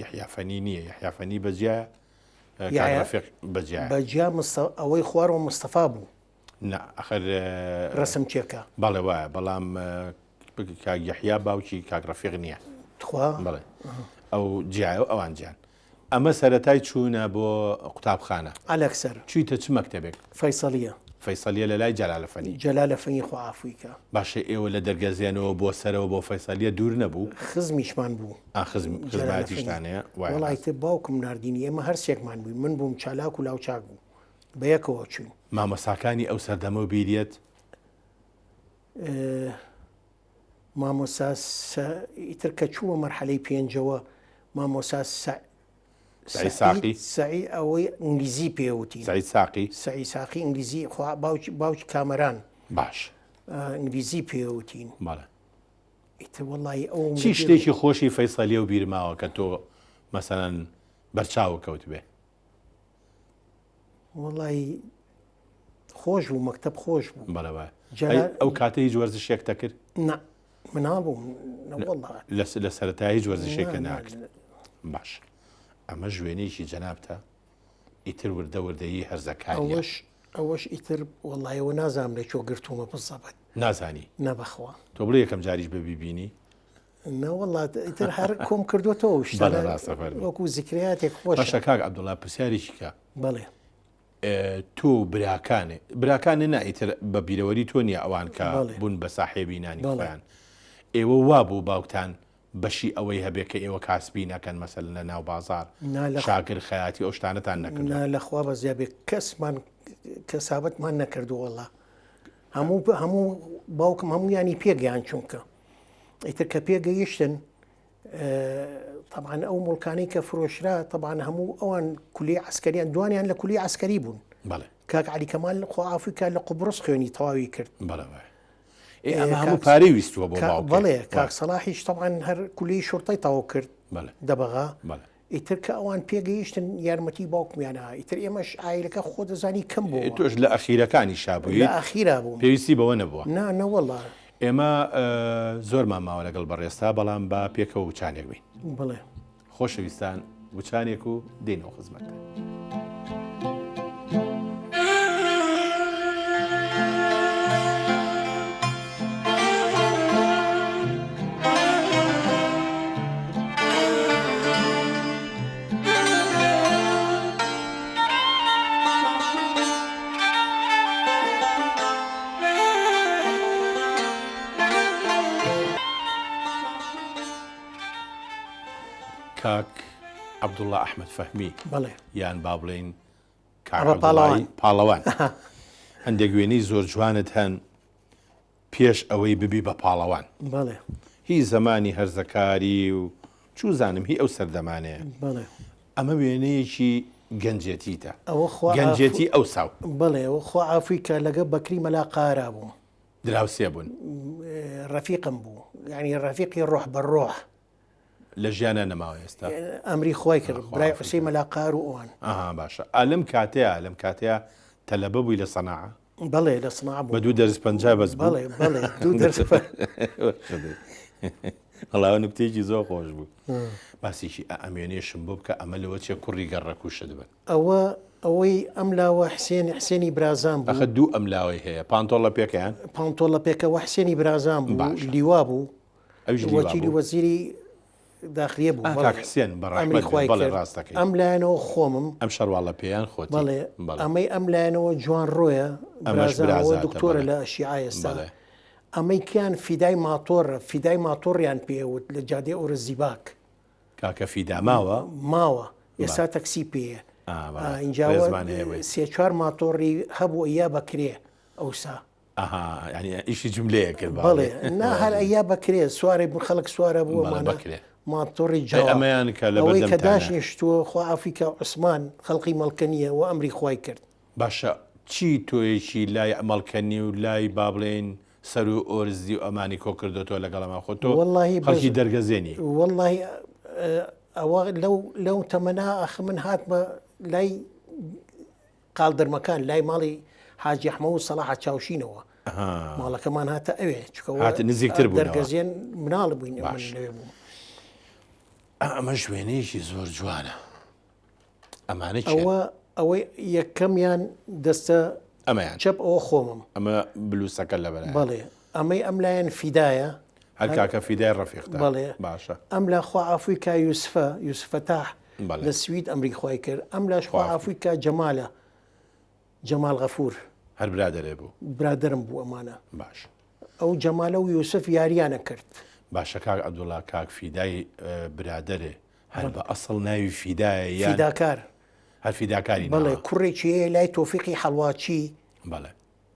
یحیا فەنی نییە یحیا فەنی بەجیا کاک ڕەفیق بەجیا ئەوەی خوارەوە مستەفا بوو ئەخر ڕسم چێکە بەڵێ وایە بەڵام کاک یحیا باوکی کاک ڕەفیق نییە بڵێ ئەو جیایە و ئەوان جیان ئەمە سەرەتای چوونە بۆ قوتابخانە ئەلەکسەر چیتە چ مەکتەبێک؟ فەیسەلیە لە لای جەلالە فەنی خوعافیکە. باشە ئێوە لە دەرگەزیانەوە بۆ سەرەوە بۆ فەیسەلیە دوور نەبوو؟ خزمیشمان بوو خزمەتیشتانەیە وڵایتە باوکم نردینی ئێمە هەر سێکمان بووین من بووم چالاک و لاوچاک بوو بە یەکەوە چوین. مامۆساکانی ئەو سەردەمە و بیریەت مامۆستا ئیتر کە چووە مەرحەلەی پێنجەوە مامۆستا سعی ئەوەی ئینگلیزی پێوتی سعی ساقی ئینگلیزی باوکی کامەران باش ئینگلیزی پێوتین ئیتر وەڵی ئەو چی شتێکی خۆشی فەیسەلیە و بیرماوە کە تۆ مەسەڵەن بەرچاوە کەوت بێ؟ وەڵی خۆش بوو مەکتەب خۆش بوو بەڵێ ئەو کاتە هیچ وەرزشێک دەکرد؟ منابوو لە سەرەتا هیچ وەرزشێکە ناکرد. باش ئەمە ژوێنەیەکی جەنابتە ئیتر وردە وردەیی هەرزەکاری ئەوەش ئیتر وەڵایەوە نازانم لە چۆ گرتومە بزەبەت نازانی نەبەخوا تۆ بڵێ یەکەم جاریش بە بیبینی نەوەڵات ئیتر هەر کۆم کردوەوە وەکو زیکراتێک خۆش. باشە کاک عەبدوڵڵا پرسیارێکی کە بەڵێ تۆ براکانێ نائیتر بە بیرەوەری تۆ نییە ئەوان کە بوون بە ساحێبی نانی خۆیان ئێوە وا بوو باوکتان بەشی ئەوەی هەبێت کە ئێوە کاسبی نەکەن مەسەل لە ناو بازار شاگر خەیاتی ئەو شتانەتان نەکرد؟ لەخوا بە زیابێت کەسمان کەسابەتمان نەکردو وەڵا هەموو باوکم هەموویانی پێگەیان چونکە ئیتر کە پێگەیشتن طبعا ئەو مڵکانەی کە فرۆشرا طبعا هەموو ئەوان کولی عسکەریان دوانیان لە کولی عسکەری بوون. کاک عەلی کەمال خوعافیکە لە قوبڕس خوێنی تەواوی کرد. ئەمە هەموو پارەی ویستووە بۆ بەڵێ کاک سەلاحیش طبعا هەر کولی شورتەی تەواو کرد دەبغا ئیتر کە ئەوان پێگەیشتن یارمەتی باوکمیانە ئیتر ئێمەش ئایلەکە خۆ دەزانی کەم بوو تۆش لە ئەخیرەکانی شابووی لە ئەخیرا بوو پێویستی بەوە نەبووە نەوەڵا ئێمە زۆرمان ماوە لەگەڵ بەڕێستا بەڵام با پێکەوە وچانێک بین بڵێ خۆشەویستان وچانێک و دێنەوە خزمەت. کاک عەبدوڵڵا ئەحمەد فەهمی بەڵێ یان با بڵێین پاڵەوان هەندێک وێنەی زۆر جوانت هەن پێش ئەوەی ببی بە پاڵەوان. بەڵێ هی زمانی هەرزەکاری و چوو زانم هی ئەو سەردەمانەیە. بەڵێ ئەمە وێنەیەکی گەنجێتیتە ئەوە گەنجێتی ئەو ساو. بڵێ ئەوە خوا ئافریکا لەگە بەکری مەلا قارا بوو دراوسێ بوون ڕەفیقم بوو یعنی ڕەفیقی ڕۆح بەڕۆح لە ژیانە نەماوە ئێستا ئەمری خۆی کرد برای حوسەی مەلا قار و ئەوان. باشە ئالم کاتەیە تەلەبە بووی لە سەناعە. بەڵێ لە سناع بوو بە 2 دەرس پەنجا بەس بوو. بەڵێ 2 دەرس هەڵاوە نکتێکی زۆر خۆش بوو. باسیشی ئەمێنێشم بۆ بکە ئەمە لەوە چێ کوڕی گەڕەکوشت بن. ئەوەی ئەم لاوە حسێنی برازان بوو. ئەخە 2 ئەم لاوەی هەیە پانتۆڵە پێکەیان پانتۆڵە پێکەوە حسێنی برازان بوو لیوا بوو وەکیلی وەزیری داخلیە بوو حسێن بەڕای ڕاستەکەی ئەم لایەنەوە خۆمم ئەم شەرواڵە پێیان خۆت بەڵێ ئەمەی ئەم لایەنەوە جوان ڕۆیە برازانەوە دکتۆرە لە شیعە ئێستا ئەمەی کیان فیدای ماتۆڕیان پێوت لە جادێ ئۆرزیباک کاکە فیدا ماوە ئێستا تەکسی پێیە اینجاوە 3-4 ماتۆڕی هەبوو ئەیا بەکرێ ئەوسا ینی ئیشی جملەیە کرد بەڵێ نا هەر ئەیا بەکرێ سوارێ خەڵک سوارە بووە ماتۆڕی ئەمەیان کە لەوەی کە داشنیشتووە خوا ئافریکا عوسمان خەڵقی مەڵکەنیە و ئەمری خوای کرد. باشە چی تۆیەکی لای ئەمەڵکەنی و لای با بڵێن سەر و ئۆرزی و ئەمانی کۆ کردوەوە لەگەڵەمە خۆتۆ خەڵکی دەرگەزێنی وەڵڵاهی ئەوە لەو تەمەنا ئەخ من هاتمە لای قالدرمەکان لای ماڵی حاجی ئەحمەد و سەلاح چاوشینەوە ماڵەکەمان هاتە ئەوێ هاتە نزیکتر بوو دەرگەزیێن مناڵ بووین لەوێ بوو. ئەمە شوێنەیەکی زۆر جوانە ئەمانە ئەوەی یەکەمیان دەستە ئەمەیان چەپ ئەوە خۆمم ئەمە بلوسەکە لە بەرای بەڵێ ئەمەی ئەم لایەن فیدایە هەر کاکە فیدای ڕەفیقتە بەڵێ باشە ئەم لا خوا ئافریکا یوسفەتاح لە سوید ئەمری خوای کرد ئەم لاش خوا ئافریکا جەمال غەفور هەر برادەرێ بوو برادرم بوو ئەمانە باش ئەو جەمالە و یوسف یاریانە کرد. باشە کاک عەبدوڵڵا کاک فیدای برادەرێ هەر بە ئەسڵ ناوی فیدایە یان فیداکار هەر فیداکاری بەڵێ کوڕێکی هەیە لای تۆفیقی حەڵواچی بەڵێ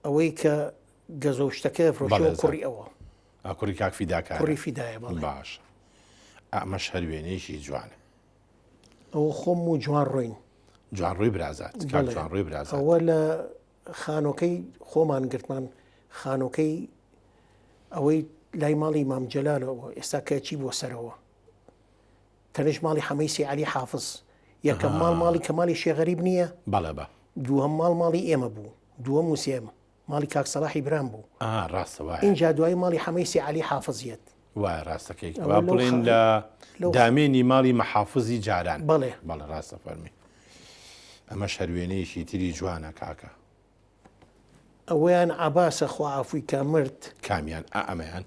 ئەوەی کە گەزۆشتەکە فرۆشەوە کوڕی ئەوە کوڕی کاک فیداکار کوڕی فیدایە بەڵێ باش ئەمەش هەر وێنەیەکی جوانە ئەوە خۆم و جوان ڕۆین جوان ڕووی برازات کاک جوان ڕووی برازات ئەوە لە خانۆکەی خۆمان گرتمان خانۆکەی ئەوەی لای ماڵی مام جەلالەوە ئێستا کەچی بۆ سەرەوە تەنش ماڵی حەمەیسی عەلی حافظ یەکەم ماڵی کەمالی شێغەریب نییە بەڵێ بە دووهەم ماڵی ئێمە بوو دووەم و سێم ماڵی کاک سەلاحی برام بوو ڕاستەوە اینجا دوای ماڵی حەمەیسی عەلی حافظیەت وایە ڕاستەکەی وا بڵێن لە دامێنی ماڵی مەحافزی جاران بەڵێ ڕاستە فەرمی ئەمە شەروێنەیەکی تری جوانە کاکە ئەویان عەباسە خوا ئافریکا مرد کامیان ئەمەیان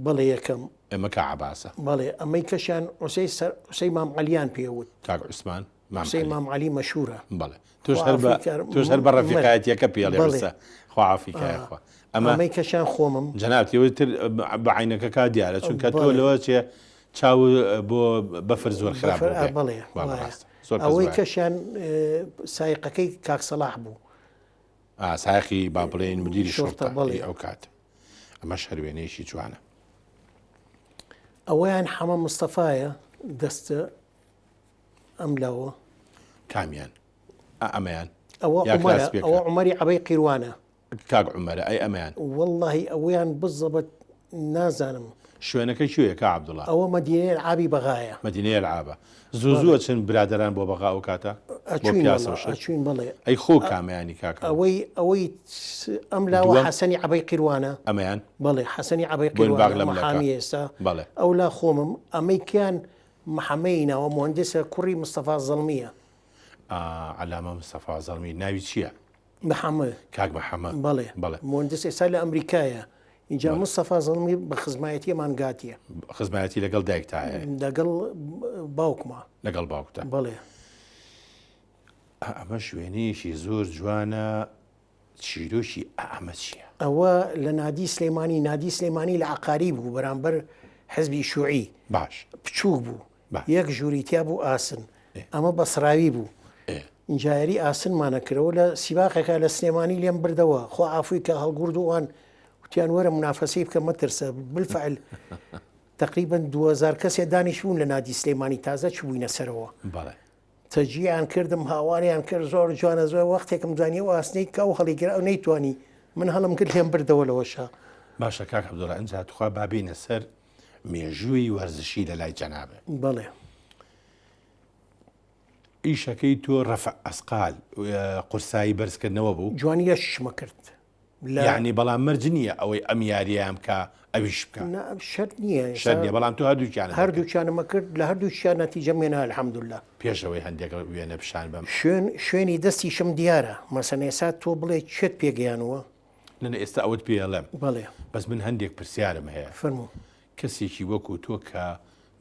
بەڵێ یەکەم ئەمە کە عەباسە بەڵێ ئەمەی کەشیان حوسەی مام عەلیان پێوت کاک عوسمان حوسەی مام عەلی مەشهورە بەڵێ توش هەر بە ڕەفیقایەتیەکە پێڵێ خوا ئافریکایە خوا ئەمەی کەشیان خۆمم جەنابەتیەوەتر بە عینەکە کا دیارە چونکە تۆ لەوە چێ چاو بۆ بەفر زۆر خراپ بڵێ ئەوەی کەشیان سایقەکەی کاک سەلاح بوو ساخی با بڵێن مدیری شۆرتە ئەو کات ئەمە شەروێنەیەکی جوانە ئەوەیان حەمە مستەفایە دەستە ئەم لاوە کامیان ئەمەیان ئەوە عومەری عەبەی قیروانە کاک عومەرە ئەی ئەمەیان وەڵڵاهی ئەوەیان بزەبەت نازانم شوێنەکەی کوێیە کا عەبدوڵڵا ئەوە مەدینەی ئابی بەغایە مەدینەی العابە زوو چەند برادەران بۆ بەغا ئەو کاتە ئەچوین بڵێ ئەی خۆ کامیانی کاکە ئەوەی ئەم لاوە حەسەنی عەبەی قیروانە ئەمەیان بەڵێ حەسەنی عەبەی قیروانە مەحامی ئێستا بەڵێ ئەو لا خۆمم ئەمەی کیان محەمەینەوە مهندسە کوڕی مستەفا زەڵمیە علامە مستەفا زەڵمی ناوی چییە؟ محەمەد کاک محەمەد بەڵێ مهندس ئێستا لە ئەمریکایە اینجا مستەفا زەڵمی بە خزمایەتیمان گاتیە خزمایەتی لەگەڵ دایکتایە لەگەڵ باوکما لەگەڵ باوکتە بەڵێ ئەمە شوێنەیەکی زۆر جوانە چیرۆشی ئەمە چییە؟ ئەوە لە نادی سلەیمانی لە عەقاری بوو بەرامبەر حزبی شوعی باش بچوو بوو یەک ژووریتیا بوو ئاسن ئەمە بەسراوی بوو جایری ئاسنمانە کردەوە لە سیباقێکە لە سلێمانی لێم بردەوە خۆ ئافووی کە هەڵگورد وان وتیان وەرە منافەسەی بکە مەترسە بالفعل تقریبا 2000 کەسێ دانیشبوون لە نادی سلێمانی تازە چبووینە سەرەوە تەجییان کردم هاواریان کرد زۆر جوانە زۆر وەختێکم زانیەوە ئاسنەی کە و هەڵیگرا ئەو نەیتوانی من هەڵم کرد لێم بردەوە لەوەشە باشە کاک عەبدوڵڵا ئەنجا توخوا بابینە سەر مێژووی وەرزشی لە لای جەنابێ بەڵێ ئیشەکەی تۆ ڕەفع ئەسقال قورسایی بەرزکردنەوە بوو جوانی یەشمە کرد یعنی بەڵام مەرج نییە ئەوەی ئەم یاریام کە ئەویش بکە شەرت نییە شەرت نییە بەڵام تۆ هەردووچیانمە کرد لە هەردووچیان نەتیجە مێنە الحەمدولیلا پێشەوەی هەندێک وێنە پیشان بەم شوێنی دەستی شم دیارە مەسەن ئێستا تۆ بڵێ چێت پێگەیانەوە نە ئێستا ئەوت پێڵێم بەڵێ بەس من هەندێک پرسیارم هەیە فەرموو کەسێکی وەکو تۆ کە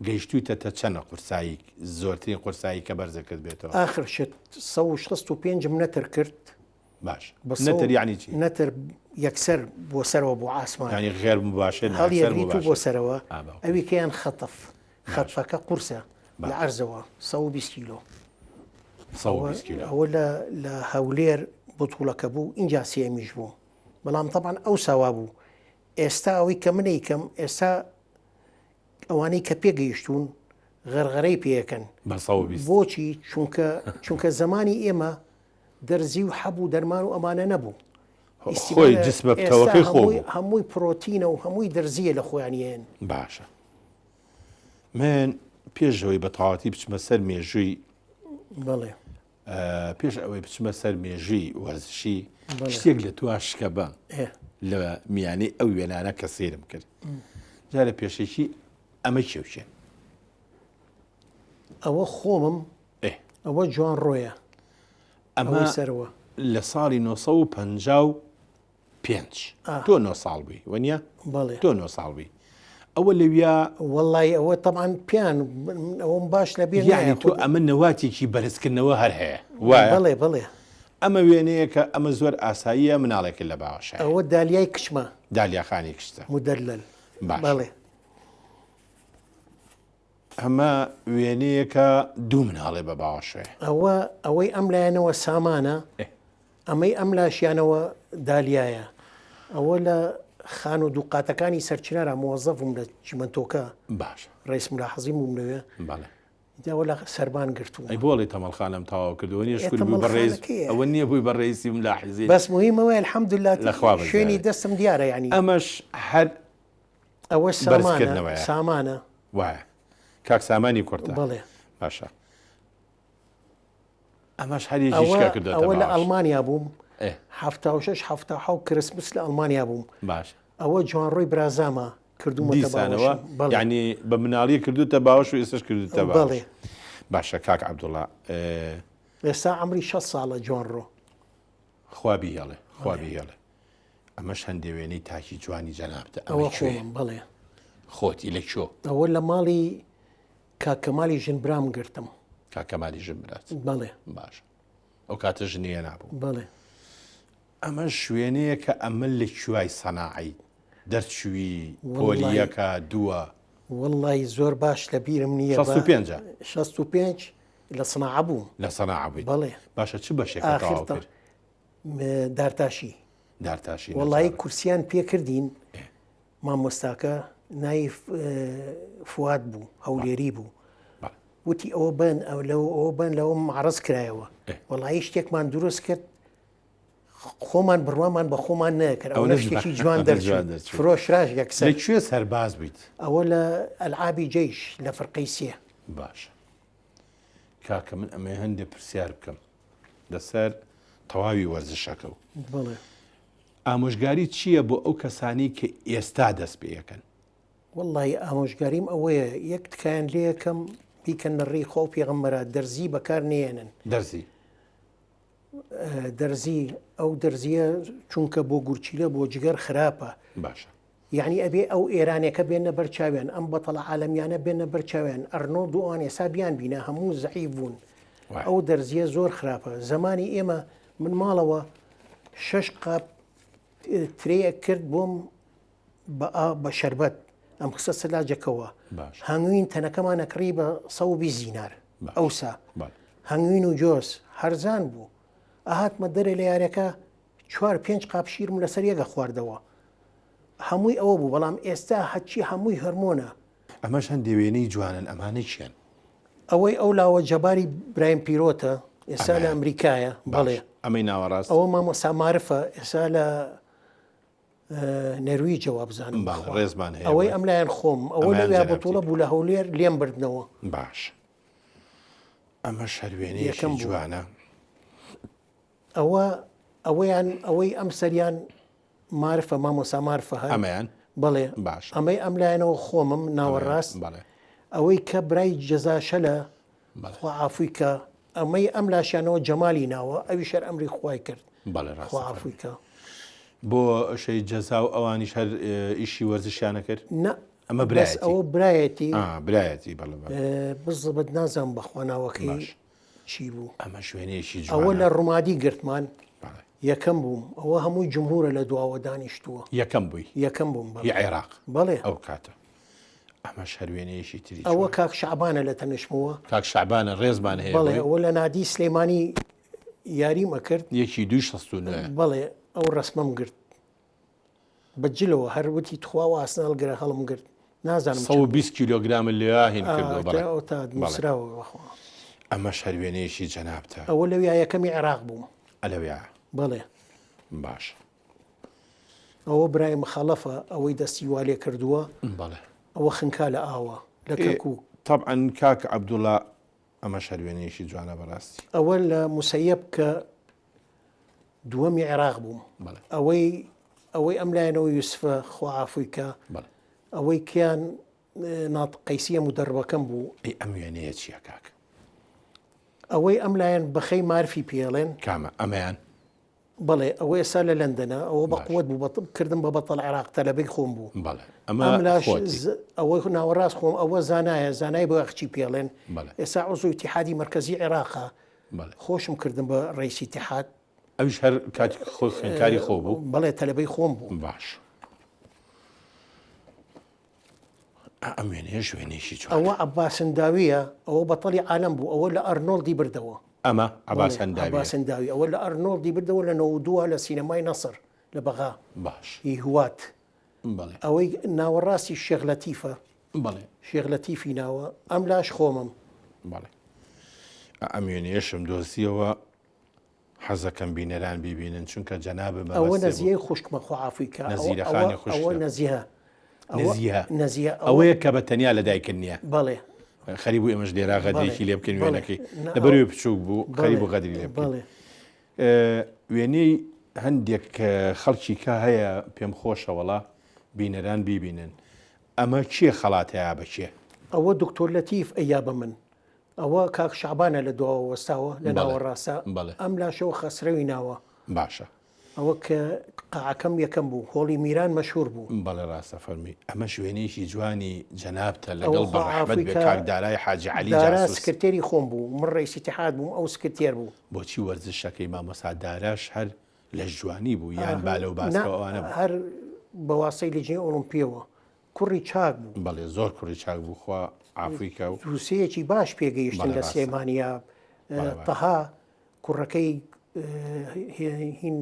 گەیشتوتە چەنە قورسایی زۆرترین قورسایی کە بەرزەکرد بێتەوە ئاخر شت 165 نەتر کرد باش نەتر یعنی چی نەتر یەکسەر بۆ سەرەوە بۆ ئاسمان ینی غێر مباشر هەڵیەگریت و بۆ سەرەوە ئەوی کەیان خەتفەکە قورسە لە عەرزەوە 120 کیلۆ ئەوە لە هەولێر بوتوڵەکە بوو اینجا سێمیش بوو بەڵام تەبان ئەو ساوا بوو ئێستا ئەوەی کە منەیکەم ئێستا ئەوانەی کە پێگەیشتون غەرغەرەی پێەکەن بۆچی چونکە زمانی ئێمە دەرزی و حەبوو دەرمان و ئەمانە نەبوو خۆی جسمە بتەوەکەی خۆ هەمووی پرۆتینە و هەمووی دەرزیە لە خۆیانیان باشە من پێشەوەی بە تەواوەتی بچمە سەر مێژووی بەڵێ پێش ئەوەی بچمە سەر مێژووی وەرزشی شتێک لە تو شکە بە لە میانەی ئەو وێنانە کە سێرم کرد جارە پێشێکی ئەمە کێوچێن ئەوە خۆمم ئەوە جوان ڕۆیە ئەمە سەرەوە لە ساڵی 1955 تۆ 9 ساڵ بووی وەنیە تۆ 9 ساڵ بووی ئەوە لەویا وەڵی ئەوە تەمان پیان ئەوەم باش لە بیر یعنی تۆ ئەمە نەواتێکی بەرزکردنەوە هەر هەیە وایە بڵێ بڵێ ئەمە وێنەیە کە ئەمە زۆر ئاساییە مناڵێکە لە باوەشە ئەوە دالیای کچمە دالیاخانی کشتە مدەلل بەڵێ ئەمە وێنەیەکە دوو مناڵێ بە باوەشێ ئەوەی ئەم لایەنەوە سامانە ئەمەی ئەم لاشیانەوە دالیایە ئەوە لە خان و دووقاتەکانی سەرچنارە مۆزەفم لە چیمەنتۆکە باش ڕیس ملاحەزیم بووم لەوێ داوە لە سەربان گرتووە ئەی بۆڵی تەمەڵخانم تەواو کردووە نیە شکل بووی بەڕێز ئەوە نییە بووی بە ڕێیسی ملاحەزی بەس مهمەوەی الحەمدوللا شوێنی دەستم دیارە ینی ئەمەش هەر ئەوە سامانە وایە کاک سامانی کورتە بڵێ باشە ئەمەش هەریشکە کردێتەوە ئەوە لە ئەڵمانیا بووم 76 کرسمس لە ئەڵمانیا بووم باش ئەوە جوانڕۆی برازامە کردومەوە یعنی بە مناڵی کردوتە باوەش و ئێستش کردوتە باوەش باشە کاک عەبدوڵڵا ئێستا عەمری 6 ساڵە جوانڕۆ خوابی هێڵێ خوابی هێڵێ ئەمەش هەندێک وێنەی تاکی جوانی جەنابتە ئەوە خۆم بڵێ خۆتی لەکوێ ئەوە لە ماڵی کاکەمالی ژنبرام گرتم کاکەمالی ژنبرات بەڵێ باش ئەو کاتە ژنیە نابوو بەڵێ ئەمە شوێنەیە کە ئەمە لە کوای سەناعی دەرچووی پۆلیەکە دووە وەڵی زۆر باش لە بیرم نییە 65 لە سەناع بوو لە سەناع بوویت بەڵێ باشە چ بەشێکە تەواو کرد دارتاشی وەڵی کورسیان پێ کردین مامۆستاکە نایف فواد بوو هەولێری بوو وتی ئەوە بن ئەوە بن لەوە معرەز کرایەوە وەڵی شتێکمان دروست کرد خۆمان بڕوامان بە خۆمان نەکرد ئەو شتێکی جوان دەرچوان فرۆشراژ یەکسەر لەکوێ سەرباز بوویت ئەوە لە ئەلعابی جەیش لە فەرقەی سێ باش کاکە من ئەمێ هەندێک پرسیار بکەم لەسەر تەواوی وەرزشەکە و ئامۆژگاری چییە بۆ ئەو کەسانی کە ئێستا دەست پێەکەن وەڵی ئامۆژگاریم ئەوەیە یەک تکایان لێ یەکەم بیکەنە ڕێی خۆ پێغەمبەرە دەرزی بەکار نێنن دەرزی ئەو دەرزیە چونکە بۆ گورچیلە بۆ جگەر خراپە باشە یعنی ئەبێ ئەو ئێرانێکە بێنە بەرچاویان ئەم بەتەڵە عالەمیانە بێنە بەرچاویان ئەرنۆ دووان ێسا بیان بینە هەموو زەعیف بوون ئەو دەرزیە زۆر خراپە زمانی ئێمە من ماڵەوە 6 قاپ ترەیە کرد بۆم بە شەربەت ئەم قسە سەلاجەکەوە هەنگوین تەنەکەمانە کڕی بە 120 زینار ئەوسا هەنگوین و جۆس هەرزان بوو ئاهاتمە دەرێ لە یاریەکە 4-5 قاپ شیرم لەسەر یەکە خواردەوە هەمووی ئەوە بوو بەڵام ئێستا هەچی هەمووی هەرمۆنە ئەمەش هەن دەوێنەی جوانن ئەمانە چیان ئەوەی ئەو لاوە جەباری برایم پیرۆتە ئێستا لە ئەمریکایە بەڵێ ئەمەی ناوەڕاست ئەوە مامۆستا مارفە ئێستا لە نەروی جواب بزانم ڕێزمان هەیە ئەوەی ئەم لایەن خۆم ئەوە لەوێ بەتوڵە بوو لە هەولێر لێم بردنەوە باش ئەمە شەروێنەیەکی جوانە ئەوەی ئەم سەریان مارفە مامۆسا مارفە هەن ئەمەیان بڵێ باش ئەمەی ئەم لایەنەوە خۆمم ناوەڕاست ئەوەی کە برای جەزاشە لە خوا ئافریکا ئەمەی ئەم لاشیانەوە جەمالی ناوە ئەوی شەر ئەمری خوای کرد خوا ئافریکا بۆ شەی جەزا و ئەوانیش هەر ئیشی وەرزشیانە کرد ئەمە ئەوە برایەتی برایەتی بزبت نازانم بەخوا ناوەکەی چی بوو ئەمە شوێنێکی ئەوە لە ڕوومادی گرتمان یەکەم بووم ئەوە هەمووی جمهورە لە دواوە دانیشتووە یەکەم بووم عێراق بەڵێ ئەو کاتە ئەمە شەروێنەیەشی تری ئەوە کاک شعبانە لە تەنشمەوە کاک شعبانە ڕێزمان هەیە بەڵێ ئەوە لە نادی سلەیمانی یاریمە کرد یەکی 269 بەڵێ ئەو ڕسمەم گرت بەجلەوە هەروتی تخواوە ئاسناڵگرە هەڵم گرت نازانم 120 کیلۆگرامە لێهین کردەوە نووسراوە ئەمە شەروێنەیەشی جەنابتە ئەوە لەویا یەکەمی عێراق بووم ئەلەویا بەڵێ باش ئەوە برای مخەڵەفە ئەوەی دەستی والێ کردووە بەڵێ ئەوە خنکا لە ئاوە لە کەرکووک طبعا کاک عەبدوڵڵا ئەمە شەروێنەیەشی جوانە بەڕاستی ئەوە لە موسەیەب کە دووەمی عێراق بووم ئەوەی ئەم لایەنەوە یوسفە خوا ئافریکا ئەوەی کیان ناتقەیسیە مدەربەکەم بوو ئەم وێنەیە چییە کاک ئەوەی ئەم لایەن بەخەی مارفی پێڵێن کامە ئەمەیان بەڵێ ئەوە ئێستا لە لەندەنە ئەوە بەقوت بوو کردم بە بەتەڵ عێراق تەلەبەی خۆم بوو ئەوەی ناوەڕاست خۆم ئەوە زانای بە ئەخچی پێڵێن ئێستا عوزوی ئیتیحادی مرکزی عێراقا خۆشم کردم بە ڕئیسی ئیتیحاد ئەویش هەر کاتی خوێنکاری خۆ بوو بەڵێ تەلەبەی خۆم بوو باش ئەم وێنەیە شوێنێکی چوار ئەوە عەباسەنداویە ئەوە بەتەڵی عالەم بوو ئەوە لە ئەرنۆڵدی بردەوە ئەمە عەباسەنداوی ئەوە لە ئەرنۆڵدی بردەوە لە 92 لە سینەمای نەسر لە بەغا باش هیوات ئەوەی ناوەڕاستی شێخ لەتیفە بەڵێ شێخ لەتیفی ناوە ئەم لاش خۆمم بەڵێ ئەم وێنەیەشم دۆزیەوە حەزەکەم بینەران بیبینن چونکە جەنابە ئەوە نەزیەی خوشکمە خوا ئافریکا نەزیرەخانی خوشک ئەوە نەزیهە نەزیە ئەوەیە کە بە تەنیا لە دایکن نییە بەڵێ خەری بوو ئێمەش لێرا غەدرێکی لێ بکەین وێنەکەی لەبەروی بچووک بوو خەری بوو غەدری لێ بکەین وێنەی هەندێک خەڵکی کا هەیە پێم خۆشە وەڵا بینەران بیبینن ئەمە چییە خەڵاتەیە بەچێ ئەوە دکتۆر لەتیف ئەیا بە من ئەوە کاک شعبانە لە دواوە وەستاوە لە ناوەڕاستە ئەم لاشەوە خەسرەوی ناوە باشە ئەوە کە قاعەکەم یەکەم بوو هۆڵی میران مەشهور بوو بەڵێ ڕاستە فەرمی ئەمە شوێنێکی جوانی جەنابتە لەگەڵ بەڕەحمەت بێ کاک دارای حاجی عەلی جاسوس سکرتێری خۆم بوو من ڕئیس ئیتیحاد بووم ئەو سکرتێر بوو بۆچی وەرزشەکەی مامۆستا داراش هەر لە جوانی بوو یان بالە و باسکەوانە هەر بەواسەی لەجێ ئۆلۆمپیەوە کوڕی چاک بوو بەڵێ زۆر کوڕی چاک بوو خوا ئافریکا و رووسەیەکی باش پێگەیشتن لە سلێمانیا تەها کوڕەکەی هین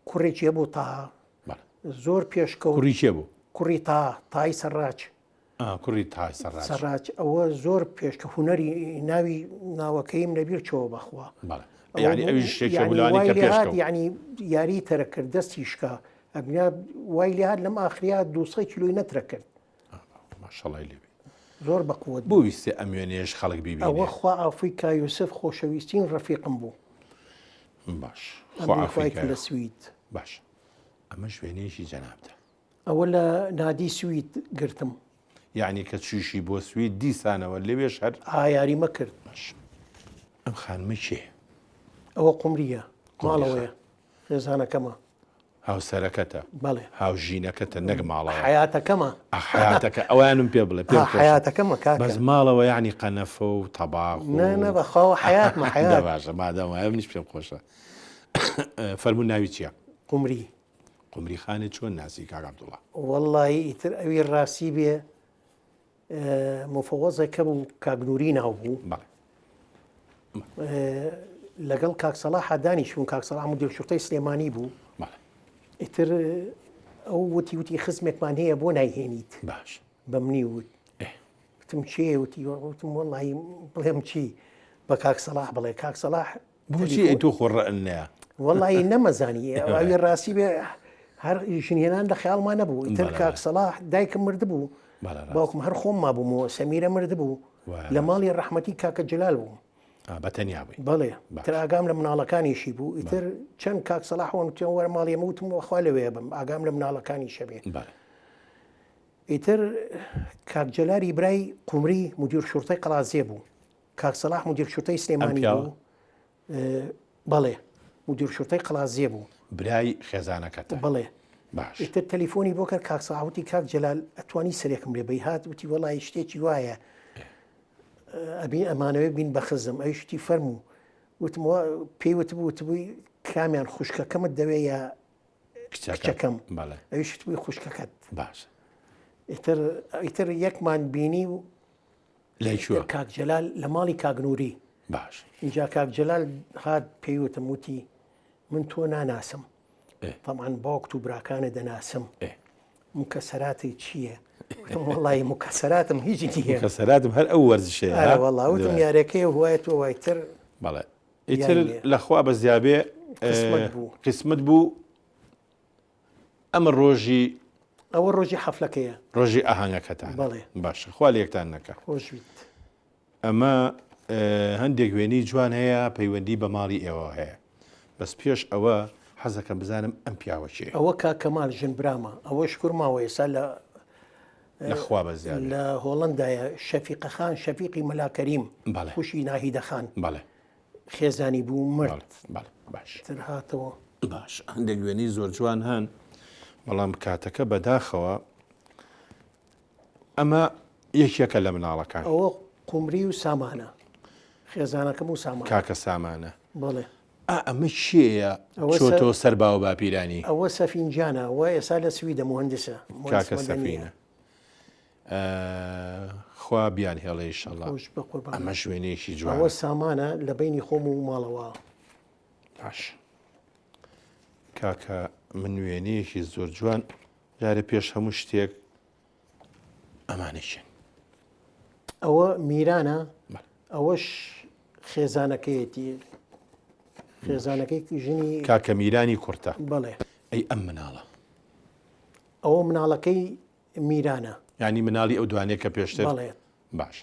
کوڕێکی هەبوو تاها زۆر پێشکەوت کوڕی بوو کوڕی تای سەرراج کوڕی تای سەرراج ئەوە زۆر پێشکە هونەری ناوی ناوەکەیم لەبیر چەوە بەخوا ینی یاری تەرە کرد دەستی شکا ئەبنا وای لێهات لەم ئاخریا 200 کیلۆی نەترە کرد ماشەڵای لێ زۆر بەقوت بۆ ویستێ ئەم وێنەیەش خەڵک بیبینێ ئەوە خوا ئافریکا یوسف خۆشەویستین ڕەفیقم بوو باش لە سوید باش ئەمە شوێنەیەکی جەنابتە ئەوە لە نادی سوید گرتم یعنی کە چوشی بۆ سوید دیسانەوە لەوێش هەر یاریمە کرد باش ئەم خانمە چێ ئەوە قومریە ماڵەوەیە خێزانەکەمە هاوسەرەکەتە بەڵێ هاوژینەکەتە نەک ماڵەوە حیاتەکەمە حیاتەکە ئەوانم پێ بڵێ حیاتەکەمە بەس ماڵەوە یعنی قەنەفە و تەباخ نە بەخواوە حیاتمە حیات باشە مادەمە ئەم نیش پێم خۆشە فەرموون ناوی چییە؟ قومری قمری خانێ چۆن ناسی کاک عەبدوڵڵا؟ وەڵڵی ئیتر ئەوی ڕاستی بێ مفەوەزێکە بوو کاک نووری ناو بوو لەگەڵ کاک سەلاح دانیشتبوون. کاک سەلاح مدیر شورتەی سلێمانی بوو. ئیتر ئەو وتی خزمێکمان هەیە بۆ نایهێنیت. باش بە منی وت وتم چێ؟ وتم وەڵڵی بڵێم چی بە کاک سەلاح بڵێ. کاک سەلاح بۆچی تۆ خۆڕەنەیە؟ وەڵڵی نەمەزانی ئەوی ڕاستی بێ هەر ژنێنان لە خەیاڵمان نەبوو. ئیتر کاک سەلاح دایکم مردبوو، باوکم هەر خۆم مابوومەوە، سەمیرە مردبوو، لە ماڵی ڕەحمەتی کاکە جەلال بوو. بەتەنیا بووی؟ بەڵێ. تر ئاگام لە مناڵەکانیشی بوو. ئیتر چەند کاک سەلاح وەرە ماڵی ئەمە وتم خوا لەوێ بم، ئاگام لە مناڵەکانی شەبێ. ئیتر کاک جەلالی برای قومری مدیر شورتەی قەڵازێ بوو، کاک سەلاح مدیر شورتەی سلێمانی بوو. بەڵێ مدیر شورتەی قەڵازێ بوو، برای خێزانەکەتە. بڵێ. باش. ئیتر تەلیفۆنی بۆ کرد کاک سەلاح وتی کاک جەلال ئەتوانی سەرێکم لێ بەی هات. وتی وەڵی شتێکی وایە ئەبین ئەمانەوێ بین بە خزم. ئەوی شتی فەرموو. وتم پێی وتبووی کامیان خوشکەکەمت دەوێ یا کچەکەم؟ ئەوی شتبووی خوشکەکەت. باش. ئیتر یەکمان بینی و لای شووە کاک جەلال لە ماڵی کاک نووری. باش. اینجا کاک جەلال هات پێیوتم وتی من تۆ ناناسم، طبعاً باوکت و براکانە دەناسم، مکەسەراتی چییە؟ وەڵی مکەسەراتم هیچ نییە. مکەسەراتم هەر ئەو وەرزشەیە. وەڵا وتم یارەکەی وایە تۆ وایتر. بەڵێ. ئیتر لەخوا بەزیابێ قسمت بوو. ئەمە ڕۆژی ئەوە ڕۆژی حەفلەکەیە، ڕۆژی ئاهەنگەکەتان. بەڵێ. باشە، خوا لە یەکتان نەکە. خۆشویت. ئەمە هەندێک وێنی جوان هەیە پەیوەندی بە ماڵی ئێوە هەیە. بەس پێش ئەوە حەزەکەم بزانم ئەم پیاوە چێ؟ ئەوە کاک کەمال ژنبرامە. ئەوەش کوڕماوە ئێستا لەخوا بەزیاد لە هۆڵەندایە. شەفیقەخان شەفیقی مەلاکەریم خوشی ناهیدەخان خێزانی بوو مرد. باش. تر هاتەوە. باش. هەندێک وێنی زۆر جوان هەن، بەڵام کاتەکە بەداخەوە ئەمە یەکێکە لە مناڵەکان. ئەوە قومری و سامانە، خێزانەکەم و سامان. کاکە سامانە. بڵێ. ئەمە چییە چۆتەوە سەر باوە باپیرانی؟ ئەوە سەفینجانە، وە ئێستا لە سویدە مهندسە. کاکە سەفینە. خوا بیان هێڵێ ئینشەڵڵا. ئەمە شوێنێکی جوانە. ئەوە سامانە لە بینی خۆم و ماڵەوە. باش. کاکە من وێنەیەکی زۆر جوان جارە پێش هەموو شتێک ئەمانەشن. ئەوە میرانە، ئەوەش خێزانەکەیەتی، خێزانەکەی ژنی کاکە میرانی کورتە. بڵێ. ئەی ئەم مناڵە، ئەوە مناڵەکەی میرانە، ینی مناڵی ئەو دوانەیە کە پێشتر. بەڵێ. باش.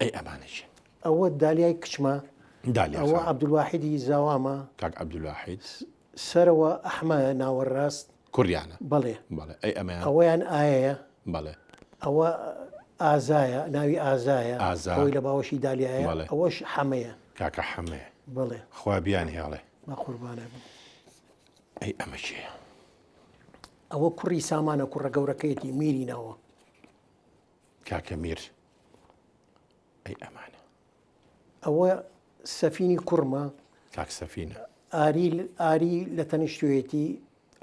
ئەی ئەمانەشن. ئەوە دالیای کچمە، دالیا ئەوە عەبدولواحیدی زاوامە، کاک عەبدولواحید. سەرەوە ئەحمە ناوەڕاست کوڕیانە. بەڵێ. بەڵێ. ئەی ئەمەیان ئەوەیان ئایەیە. بەڵێ. ئەوە ئازایە، ناوی ئازایە، ئەوی لە باوەشی دالیایە. ئەوەش حەمەیە. کاکە حەمەیە. بڵێ. خوا بیان هێڵێ. با قوربانە بم. ئەی ئەمە چییە؟ ئەوە کوڕی سامانە، کوڕە گەورەکەیەتی میرینەوە. کاکە میر. ئەی ئەمانە. ئەوە سەفینی کوڕمە، کاک سەفینە. ئاری لە تەنیشتوێتی.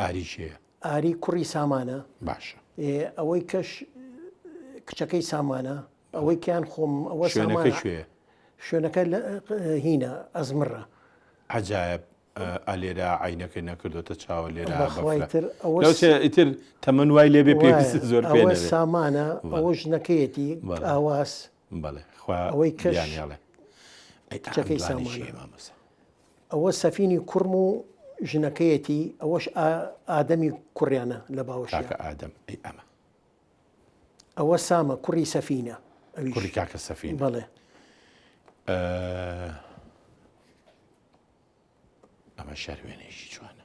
ئاری چییە؟ ئاری کوڕی سامانە. باشە. ئەوەی کەش کچەکەی سامانە، ئەوەی کیان خۆم. ئەوە شوێنەکەی کوێیە؟ شوێنەکە هینە ئەزمڕە. عەجایب. ئالێرا عینەکە نەکردوتە چاوە لێرە ئیتر تەمەن وای لێبێ پێویست زۆر پێ ئەوە سامانە، ئەوە ژنەکەیەتی ئاواز. بەڵێ. ئەوەی کەشیاڵێ کچەکەی سامانە. ئەوە سەفینی کوڕم و ژنەکەیەتی، ئەوەش ئادەمی کوڕیانە لە باوەشی. کاکە ئادەم. ئەی ئەمە. ئەوە سامە کوڕی سەفینە. کوڕی کاکە سەفینە. بەڵێ. ئەمە شەروێنێکی جوانە.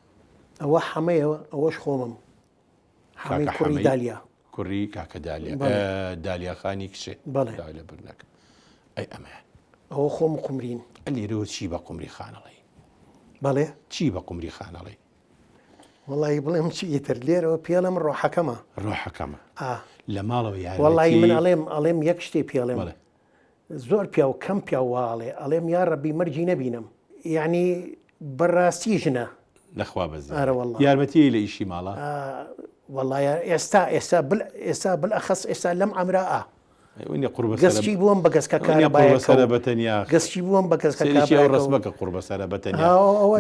ئەوە حەمەیەوە، ئەوەش خۆمم. حەمەی کوڕی دالیا. کوڕی کاکە دالیا. دالیاخانی کچێ. بەڵێ. لە برنەکە. ئەی ئەمە. ئەوە خۆم قومرین. ئەلێرەوە چی بە قومری خانەڵی؟ بەڵێ. چی بە قومری خانەڵی؟ وەڵی بڵێم چیتر لێرەوە پێڵم ڕۆحەکەمە. ڕۆحەکەمە. لە ماڵەوە یاری. وەڵی من ئەڵێم یەک شتێ پێڵێم. زۆر پیا و کەم پیاوەڵێ ئەڵێم یا ڕەبی مەرجی نەبینم. یعنی بەڕاستی ژنە نەخوا بەزی والله یارمەتی لە ئیشی ماڵە والله ئێستا بالأخص ئێستا لەم عەمرا گەستی بووم بە گەسکە کارەبایەکە بەتەنیا گەستی بووم بە گەسکە ڕسمەکە قوربەسەرە بەتەنیا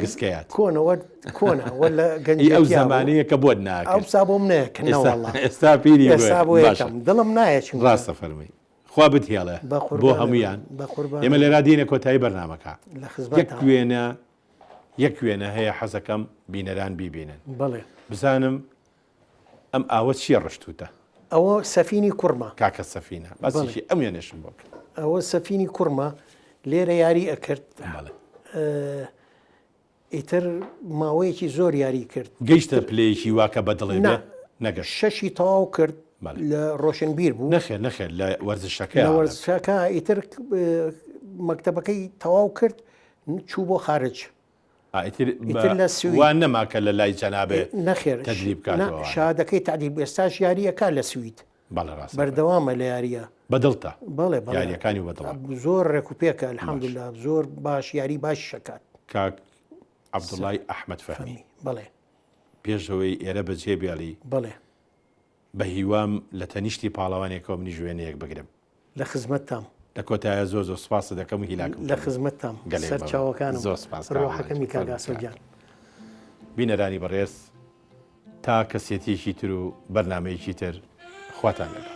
گسکەیات کۆنە ولا گەنجی ئەو زمانەیە کە بۆت ناکە ئەو سابۆم نەکەنەوە ئێستا پیری دڵم نایە ڕاستە فەرمی خوا بتهێڵێ بۆ هەمویان ئێمە لێرا دینە کۆتایی بەرنامەکە یەک وێنە هەیە حەزەکەم بینەران بیبینن بزانم ئەم ئاوە چییە ڕشتوتە ئەوە سەفینی کوڕمە کاکە سەفینە باسیشی ئەم وێنێشم بۆ ئەوە سەفینی کوڕمە لێرە یاری ئەکرد ئیتر ماوەیەکی زۆر یاری کرد گەیشتە پلەیەکی واکە بەدڵێ نەگەشت شەشی تەواو کرد لە ڕۆشنبیر بوو نەخێر لە وەرزشەکە ئیتر مەکتەبەکەی تەواو کرد چوو بۆ خارج لە سووان نەماکە لە لای جەنابێ نەخێر تەدریب شادەکەی تعدیب ئێستاش یاریەکە لە سوید بەردەوامە لە یاریە بەدڵتە بەڵێ یاریەکانی بەدڵ زۆر ڕێکوپێکە الحەمدوللا زۆر باش یاری باش شەکات کاک عەبدوڵای ئەحمەد فەهمی بەڵێ پێشەوەی ئێرە بەجێ بێڵی بەڵێ بە هیوام لە تەنیشتی پاڵەوانێکەوە منی ژوێنەیەک بگرم لە خزمەتتام لە کۆتایە زۆر سوپاس دەکەم و هیلاکم لە خزمەتتام سەر چاوەکانم زۆر سوپاس ڕۆحەکەمی کاگاسۆجان بینەرانی بەڕێز تا کەسێتیشی تر و بەرنامەیەکی تر خواتان لەگەڵ